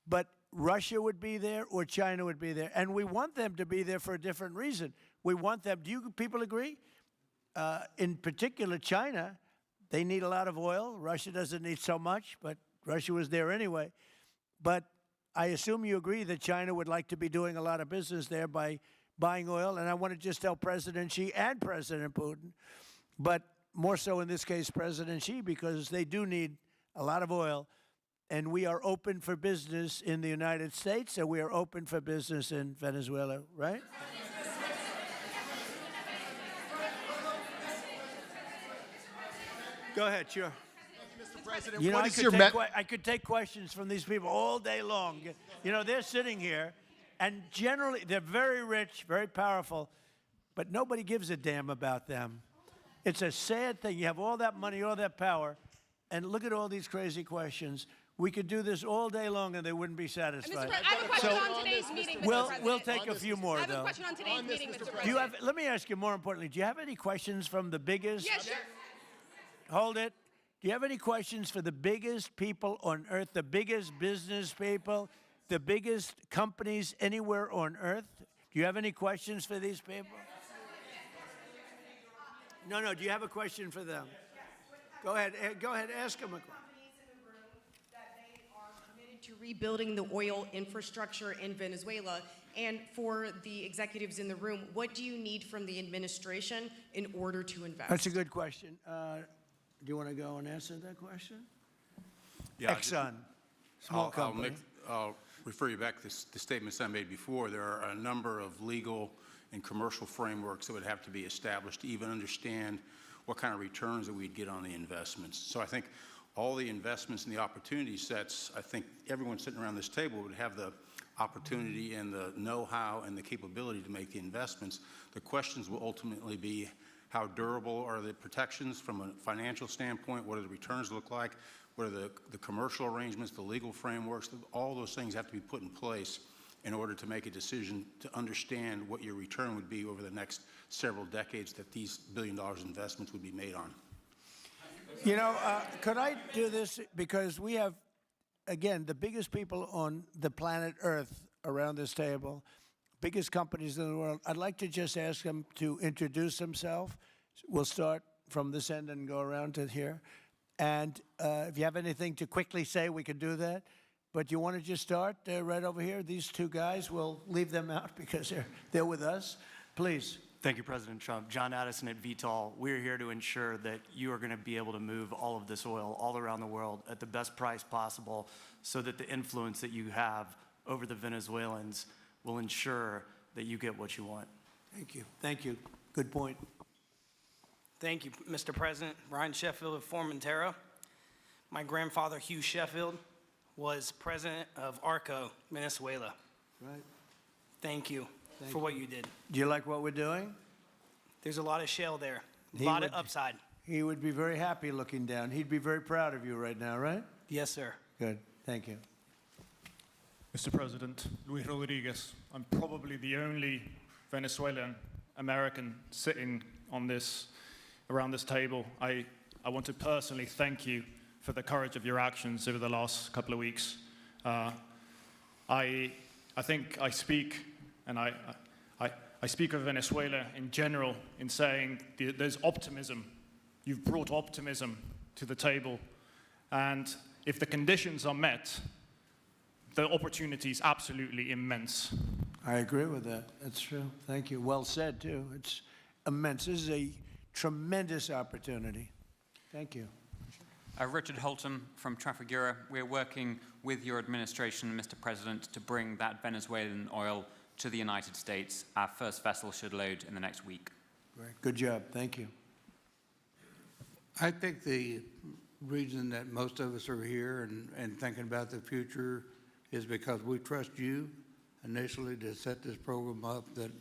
But Russia would be there or China would be there, and we want them to be there for a different reason. We want them, do you people agree? In particular, China, they need a lot of oil. Russia doesn't need so much, but Russia was there anyway. But I assume you agree that China would like to be doing a lot of business there by buying oil. And I want to just tell President Xi and President Putin, but more so in this case, President Xi, because they do need a lot of oil. And we are open for business in the United States, and we are open for business in Venezuela, right? Go ahead, sure. Mr. President, You know, what is your I could take questions from these people all day long. You know, they're sitting here, and generally they're very rich, very powerful, but nobody gives a damn about them. It's a sad thing. You have all that money, all that power, and look at all these crazy questions. We could do this all day long, and they wouldn't be satisfied. I have a question on today's meeting, Mr. President. We'll take a few more, I have though. a question on today's meeting, Mr. President. Do you have? Let me ask you more importantly. Do you have any questions from the biggest? Yes, sure. Hold it. Do you have any questions for the biggest people on earth, the biggest business people, the biggest companies anywhere on earth? Do you have any questions for these people? No. Do you have a question for them? Go ahead, ask him a question. To rebuilding the oil infrastructure in Venezuela, and for the executives in the room, what do you need from the administration in order to invest? That's a good question. Do you want to go and answer that question? Yeah, Exxon, small company. I'll refer you back to the statements I made before. There are a number of legal and commercial frameworks that would have to be established to even understand what kind of returns that we'd get on the investments. So I think all the investments and the opportunity sets, I think everyone sitting around this table would have the opportunity and the know-how and the capability to make the investments. The questions will ultimately be how durable are the protections from a financial standpoint, what do the returns look like, what are the commercial arrangements, the legal frameworks, all those things have to be put in place in order to make a decision to understand what your return would be over the next several decades that these billion-dollar investments would be made on. You know, could I do this? Because we have, again, the biggest people on the planet Earth around this table, biggest companies in the world. I'd like to just ask them to introduce themselves. We'll start from this end and go around to here. And if you have anything to quickly say, we can do that. But you want to just start right over here? These two guys, we'll leave them out because they're with us. Please. Thank you, President Trump. John Addison at VTOL. We're here to ensure that you are going to be able to move all of this oil all around the world at the best price possible so that the influence that you have over the Venezuelans will ensure that you get what you want. Thank you. Thank you. Good point. Thank you, Mr. President. Brian Sheffield of Formentera. My grandfather, Hugh Sheffield, was president of ARCO, Venezuela. Right. Thank you for what you did. Do you like what we're doing? There's a lot of shale there, a lot of upside. He would be very happy looking down. He'd be very proud of you right now, right? Yes, sir. Good. Thank you. Mr. President, Luis Rodriguez. I'm probably the only Venezuelan American sitting on around this table. I want to personally thank you for the courage of your actions over the last couple of weeks. I think I speak, and I speak of Venezuela in general in saying there's optimism. You've brought optimism to the table, and if the conditions are met, the opportunity is absolutely immense. I agree with that. That's true. Thank you. Well said, too. It's immense. This is a tremendous opportunity. Thank you. Richard Holton from Trafigura. We're working with your administration, Mr. President, to bring that Venezuelan oil to the United States. Our first vessel should load in the next week. Great. Good job. Thank you. I think the reason that most of us are here and thinking about the future is because we trust you initially to set this program up that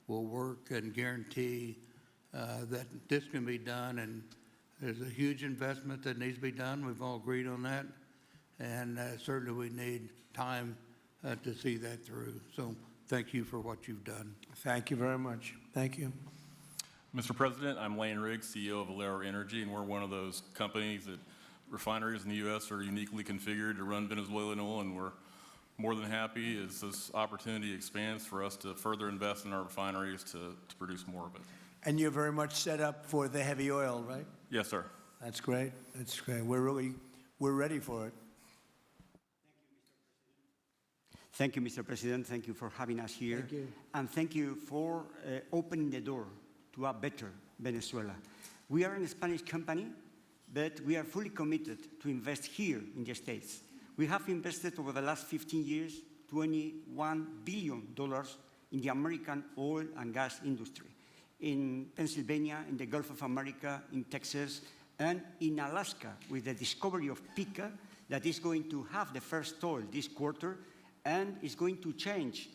will work and guarantee that this can be done. And there's a huge investment that needs to be done. We've all agreed on that. And certainly we need time to see that through. So thank you for what you've done. Thank you very much. Thank you. Mr. President, I'm Lane Riggs, CEO of Valero Energy, and we're one of those companies that refineries in the U.S. are uniquely configured to run Venezuelan oil, and we're more than happy as this opportunity expands for us to further invest in our refineries to produce more of it. And you're very much set up for the heavy oil, right? Yes, sir. That's great. That's great. We're ready for it. Thank you, Mr. President. Thank you for having us here. Thank you. And thank you for opening the door to a better Venezuela. We are a Spanish company, but we are fully committed to invest here in the States. We have invested over the last 15 years, $21 billion in the American oil and gas industry, in Pennsylvania, in the Gulf of America, in Texas, and in Alaska, with the discovery of Pica that is going to have the first oil this quarter, and is going to change,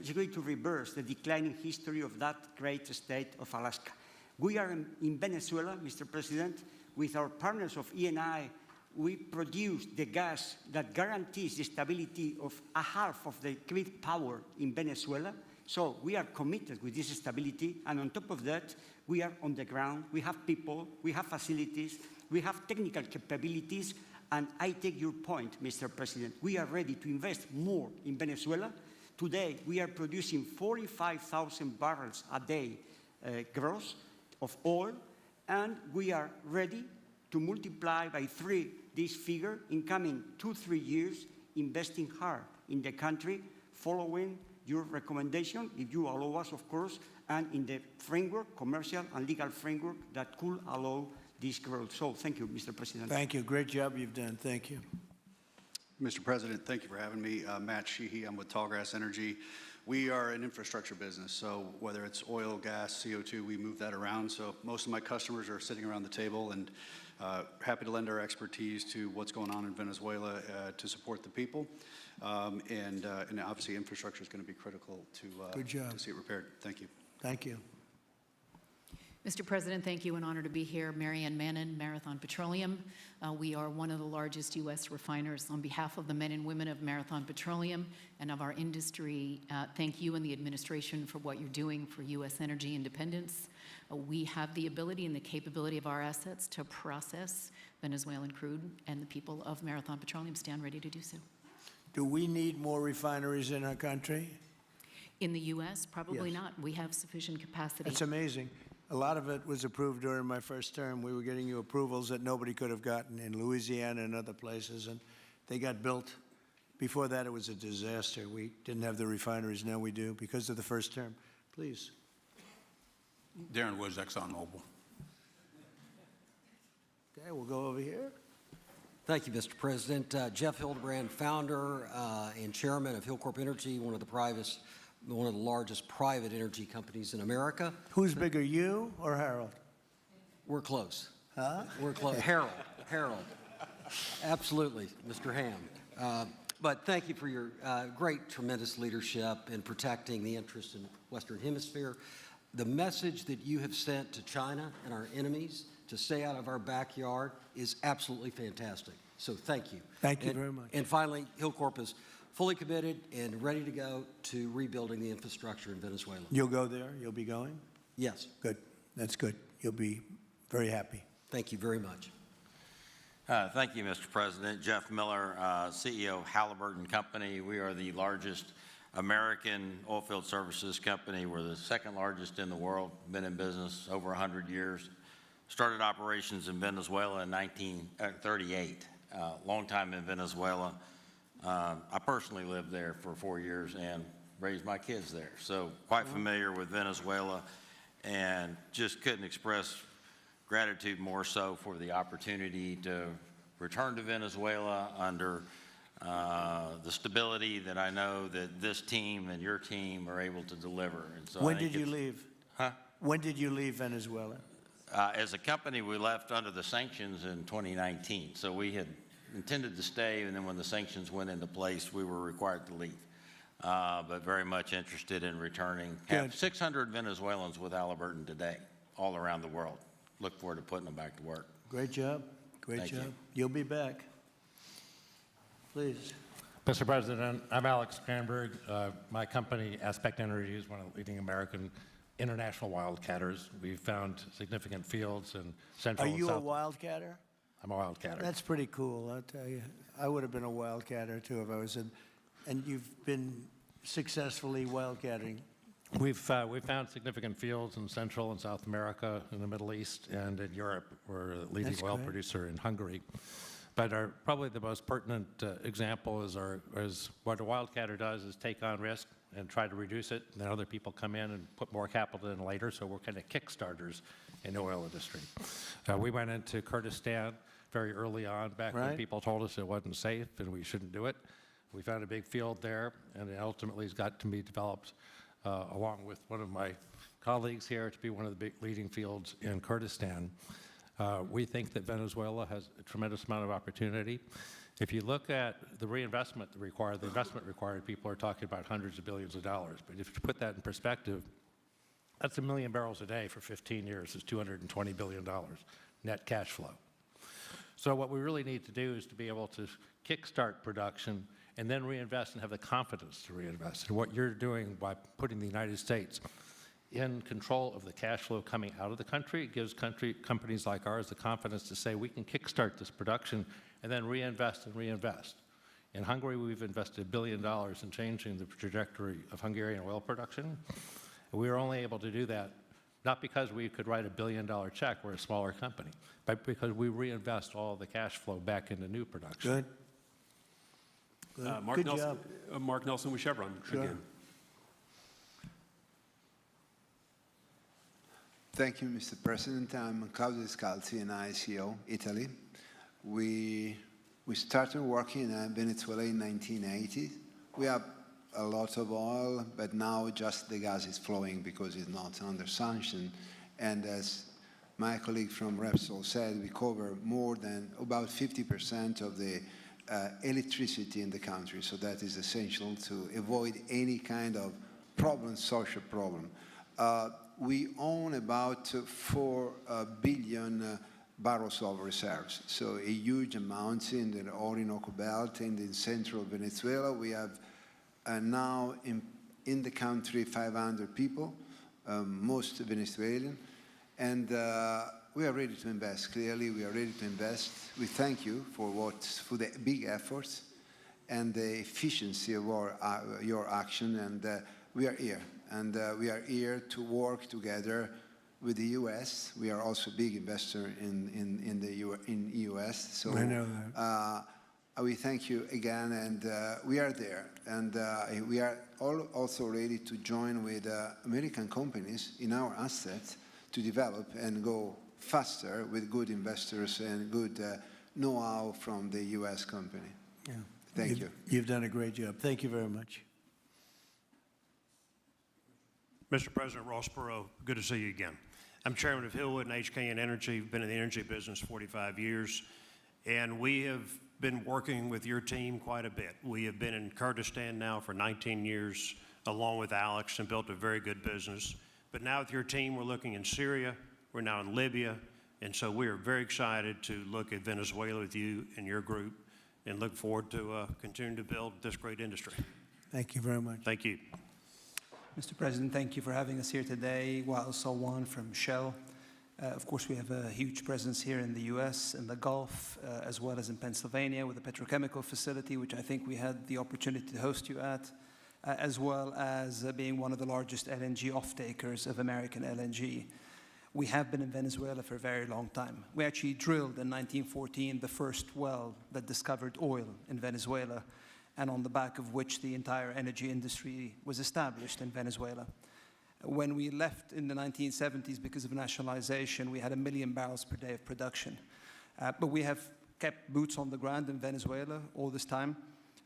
is going to reverse the declining history of that great state of Alaska. We are in Venezuela, Mr. President, with our partners of Eni. We produce the gas that guarantees the stability of a half of the grid power in Venezuela. So we are committed with this stability, and on top of that, we are on the ground. We have people, we have facilities, we have technical capabilities, and I take your point, Mr. President. We are ready to invest more in Venezuela. Today, we are producing 45,000 barrels a day gross of oil, and we are ready to multiply by 3 this figure in coming 2-3 years, investing hard in the country, following your recommendation, if you allow us, of course, and in the framework, commercial and legal framework that could allow this growth. So thank you, Mr. President. Thank you. Great job you've done. Thank you. Mr. President, thank you for having me. Matt Sheehy, I'm with Tallgrass Energy. We are an infrastructure business, so whether it's oil, gas, CO2, we move that around. So most of my customers are sitting around the table, and happy to lend our expertise to what's going on in Venezuela to support the people. And obviously infrastructure is going to be critical to see it repaired. Thank you. Thank you. Mr. President, thank you. An honor to be here. Marianne Mannon, Marathon Petroleum. We are one of the largest U.S. refiners. On behalf of the men and women of Marathon Petroleum and of our industry, thank you and the administration for what you're doing for U.S. energy independence. We have the ability and the capability of our assets to process Venezuelan crude, and the people of Marathon Petroleum stand ready to do so. Do we need more refineries in our country? In the U.S., probably Yes. not. We have sufficient capacity. It's amazing. A lot of it was approved during my first term. We were getting you approvals that nobody could have gotten in Louisiana and other places, and they got built. Before that, it was a disaster. We didn't have the refineries. Now we do because of the first term. Please. Darren Woods, ExxonMobil. Okay, we'll go over here. Thank you, Mr. President. Jeff Hildebrand, founder and chairman of Hillcorp Energy, one of the largest private energy companies in America. Who's bigger, you or Harold? We're close. Huh? We're close. Harold. Absolutely, Mr. Ham. But thank you for your great, tremendous leadership in protecting the interests in the Western Hemisphere. The message that you have sent to China and our enemies to stay out of our backyard is absolutely fantastic. So thank you. Thank you very much. And finally, Hillcorp is fully committed and ready to go to rebuilding the infrastructure in Venezuela. You'll go there? You'll be going? Yes. Good. That's good. You'll be very happy. Thank you very much. Thank you, Mr. President. Jeff Miller, CEO Halliburton Company. We are the largest American oilfield services company. We're the second largest in the world. Been in business over 100 years. Started operations in Venezuela in 1938. Long time in Venezuela. I personally lived there for 4 years and raised my kids there. So quite familiar with Venezuela, and just couldn't express gratitude more so for the opportunity to return to Venezuela under the stability that I know that this team and your team are able to deliver. And so When did you leave? Huh? When did you leave Venezuela? As a company, we left under the sanctions in 2019. So we had intended to stay, and then when the sanctions went into place, we were required to leave. But very much interested in returning. Have 600 Venezuelans with Halliburton today, all around the world. Look forward to putting them back to work. Great job. Great Thank job. you. You'll be back. Please. Mr. President, I'm Alex Cranberg. My company, Aspect Energy, is one of the leading American international wildcatters. We've found significant fields in Central Are and you a South. wildcatter? I'm a wildcatter. That's pretty cool, I'll tell you. I would have been a wildcatter, too, if I was in. And you've been successfully wildcatting. We've found significant fields in Central and South America, in the Middle East, and in Europe. We're a leading That's oil great. producer in Hungary. But probably the most pertinent example is what a wildcatter does is take on risk and try to reduce it. And then other people come in and put more capital in later, so we're kind of kickstarters in the oil industry. We went into Kurdistan very early on, back when Right. people told us it wasn't safe and we shouldn't do it. We found a big field there, and it ultimately has got to be developed along with one of my colleagues here to be one of the big leading fields in Kurdistan. We think that Venezuela has a tremendous amount of opportunity. If you look at the reinvestment required, the investment required, people are talking about hundreds of billions of dollars. But if you put that in perspective, that's 1 million barrels a day for 15 years. It's $220 billion net cash flow. So what we really need to do is to be able to kickstart production and then reinvest and have the confidence to reinvest. And what you're doing by putting the United States in control of the cash flow coming out of the country, it gives companies like ours the confidence to say we can kickstart this production and then reinvest and reinvest. In Hungary, we've invested $1 billion in changing the trajectory of Hungarian oil production. We were only able to do that not because we could write $1 billion check, we're a smaller company, but because we reinvest all the cash flow back into new production. Good. Mark Good Nelson, job. Mark Nelson with Chevron again. Thank you, Mr. President. I'm Claudio Descalzi, and ICO, Italy. We started working in Venezuela in 1980. We have a lot of oil, but now just the gas is flowing because it's not under sanction. And as my colleague from Repsol said, we cover more than about 50% of the electricity in the country. So that is essential to avoid any kind of problem, social problem. We own about 4 billion barrels of reserves, so a huge amount in the Orinoco Belt and in central Venezuela. We have now in the country 500 people, most Venezuelan, and we are ready to invest. Clearly, we are ready to invest. We thank you for the big efforts and the efficiency of your action, and we are here. And we are here to work together with the U.S. We are also a big investor in the U.S. So I know that. We thank you again, and we are there. And we are also ready to join with American companies in our assets to develop and go faster with good investors and good know-how from the U.S. company. Yeah. Thank you. You've done a great job. Thank you very much. Mr. President Ross Perot, good to see you again. I'm chairman of Hillwood and HKN Energy, been in the energy business 45 years, and we have been working with your team quite a bit. We have been in Kurdistan now for 19 years, along with Alex, and built a very good business. But now with your team, we're looking in Syria, we're now in Libya, and so we are very excited to look at Venezuela with you and your group, and look forward to continuing to build this great industry. Thank you very much. Thank you. Mr. President, thank you for having us here today. Wael Salwan from Shell. Of course, we have a huge presence here in the U.S., in the Gulf, as well as in Pennsylvania with a petrochemical facility, which I think we had the opportunity to host you at, as well as being one of the largest LNG off-takers of American LNG. We have been in Venezuela for a very long time. We actually drilled in 1914 the first well that discovered oil in Venezuela, and on the back of which the entire energy industry was established in Venezuela. When we left in the 1970s because of nationalization, we had 1 million barrels per day of production. But we have kept boots on the ground in Venezuela all this time,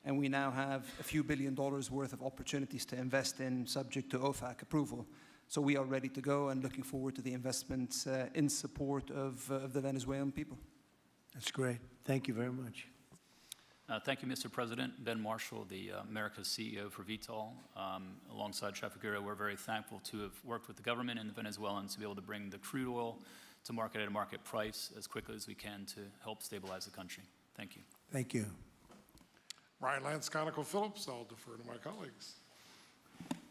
and we now have a few $1 billion worth of opportunities to invest in, subject to OFAC approval. So we are ready to go and looking forward to the investments in support of the Venezuelan people. That's great. Thank you very much. Thank you, Mr. President. Ben Marshall, the America's CEO for Vitol. Alongside Trafigura, we're very thankful to have worked with the government and the Venezuelans to be able to bring the crude oil to market at a market price as quickly as we can to help stabilize the country. Thank you. Thank you. Ryan Lance, ConocoPhillips. I'll defer to my colleagues.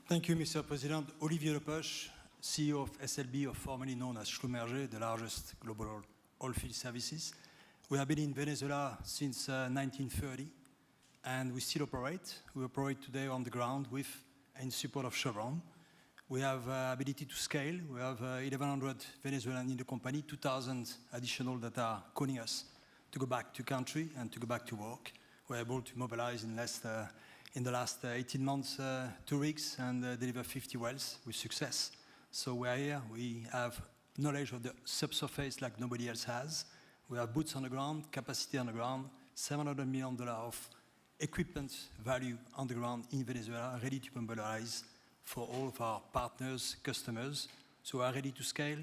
Thank you, Mr. President. Olivier Lepoche, CEO of SLB, or formerly known as Schlumberger, the largest global oilfield services. We have been in Venezuela since 1930, and we still operate. We operate today on the ground with and in support of Chevron. We have ability to scale. We have 1,100 Venezuelans in the company, 2,000 additional that are calling us to go back to country and to go back to work. We're able to mobilize in the last 18 months 2 rigs and deliver 50 wells with success. So we're here. We have knowledge of the subsurface like nobody else has. We have boots on the ground, capacity on the ground, $700 million of equipment value on the ground in Venezuela, ready to mobilize for all of our partners, customers. So we are ready to scale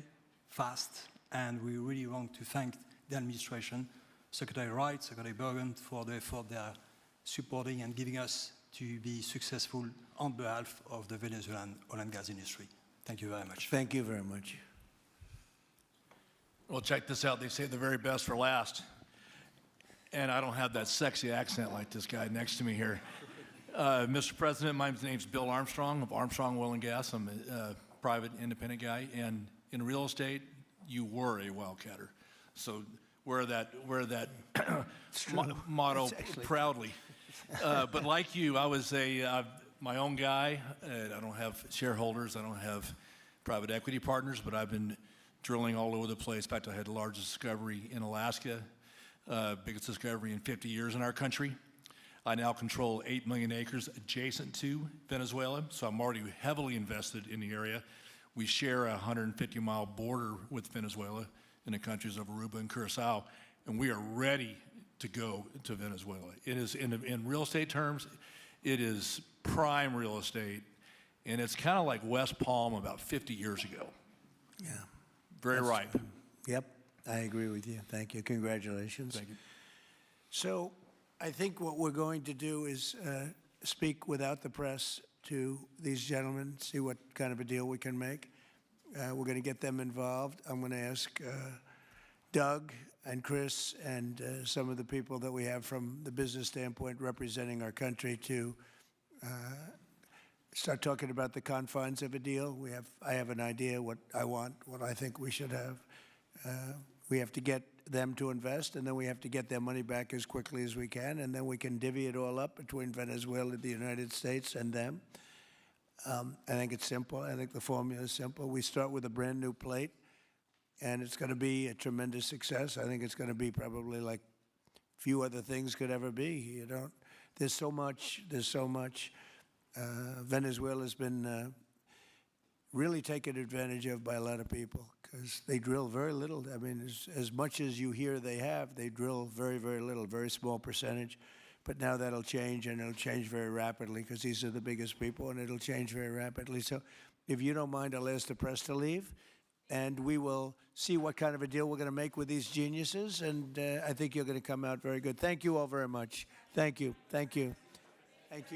fast, and we really want to thank the administration, Secretary Wright, Secretary Bergen, for the effort they are supporting and giving us to be successful on behalf of the Venezuelan oil and gas industry. Thank you very much. Thank you very much. Well, check this out. They say the very best for last. And I don't have that sexy accent like this guy next to me here. Mr. President, my name's Bill Armstrong of Armstrong Oil and Gas. I'm a private independent guy. And in real estate, you were a wildcatter. So wear that motto proudly. But like you, I was my own guy. I don't have shareholders. I don't have private equity partners, but I've been drilling all over the place. In fact, I had the largest discovery in Alaska, biggest discovery in 50 years in our country. I now control 8 million acres adjacent to Venezuela, so I'm already heavily invested in the area. We share a 150-mile border with Venezuela in the countries of Aruba and Curacao, and we are ready to go to Venezuela. It is, in real estate terms, it is prime real estate, and it's kind of like West Palm about 50 years ago. Yeah. Very ripe. Yep, I agree with you. Thank you. Congratulations. Thank you. So I think what we're going to do is speak without the press to these gentlemen, see what kind of a deal we can make. We're going to get them involved. I'm going to ask Doug and Chris and some of the people that we have from the business standpoint representing our country to start talking about the confines of a deal. I have an idea what I want, what I think we should have. We have to get them to invest, and then we have to get their money back as quickly as we can, and then we can divvy it all up between Venezuela, the United States, and them. I think it's simple. I think the formula is simple. We start with a brand new plate, and it's going to be a tremendous success. I think it's going to be probably like few other things could ever be. There's so much. Venezuela's been really taken advantage of by a lot of people because they drill very little. I mean, as much as you hear they drill very, very little, very small percentage. But now that'll change, and it'll change very rapidly because these are the biggest people, and it'll change very rapidly. So if you don't mind, I'll ask the press to leave, and we will see what kind of a deal we're going to make with these geniuses, and I think you're going to come out very good. Thank you all very much. Thank you. Thank you. Thank you.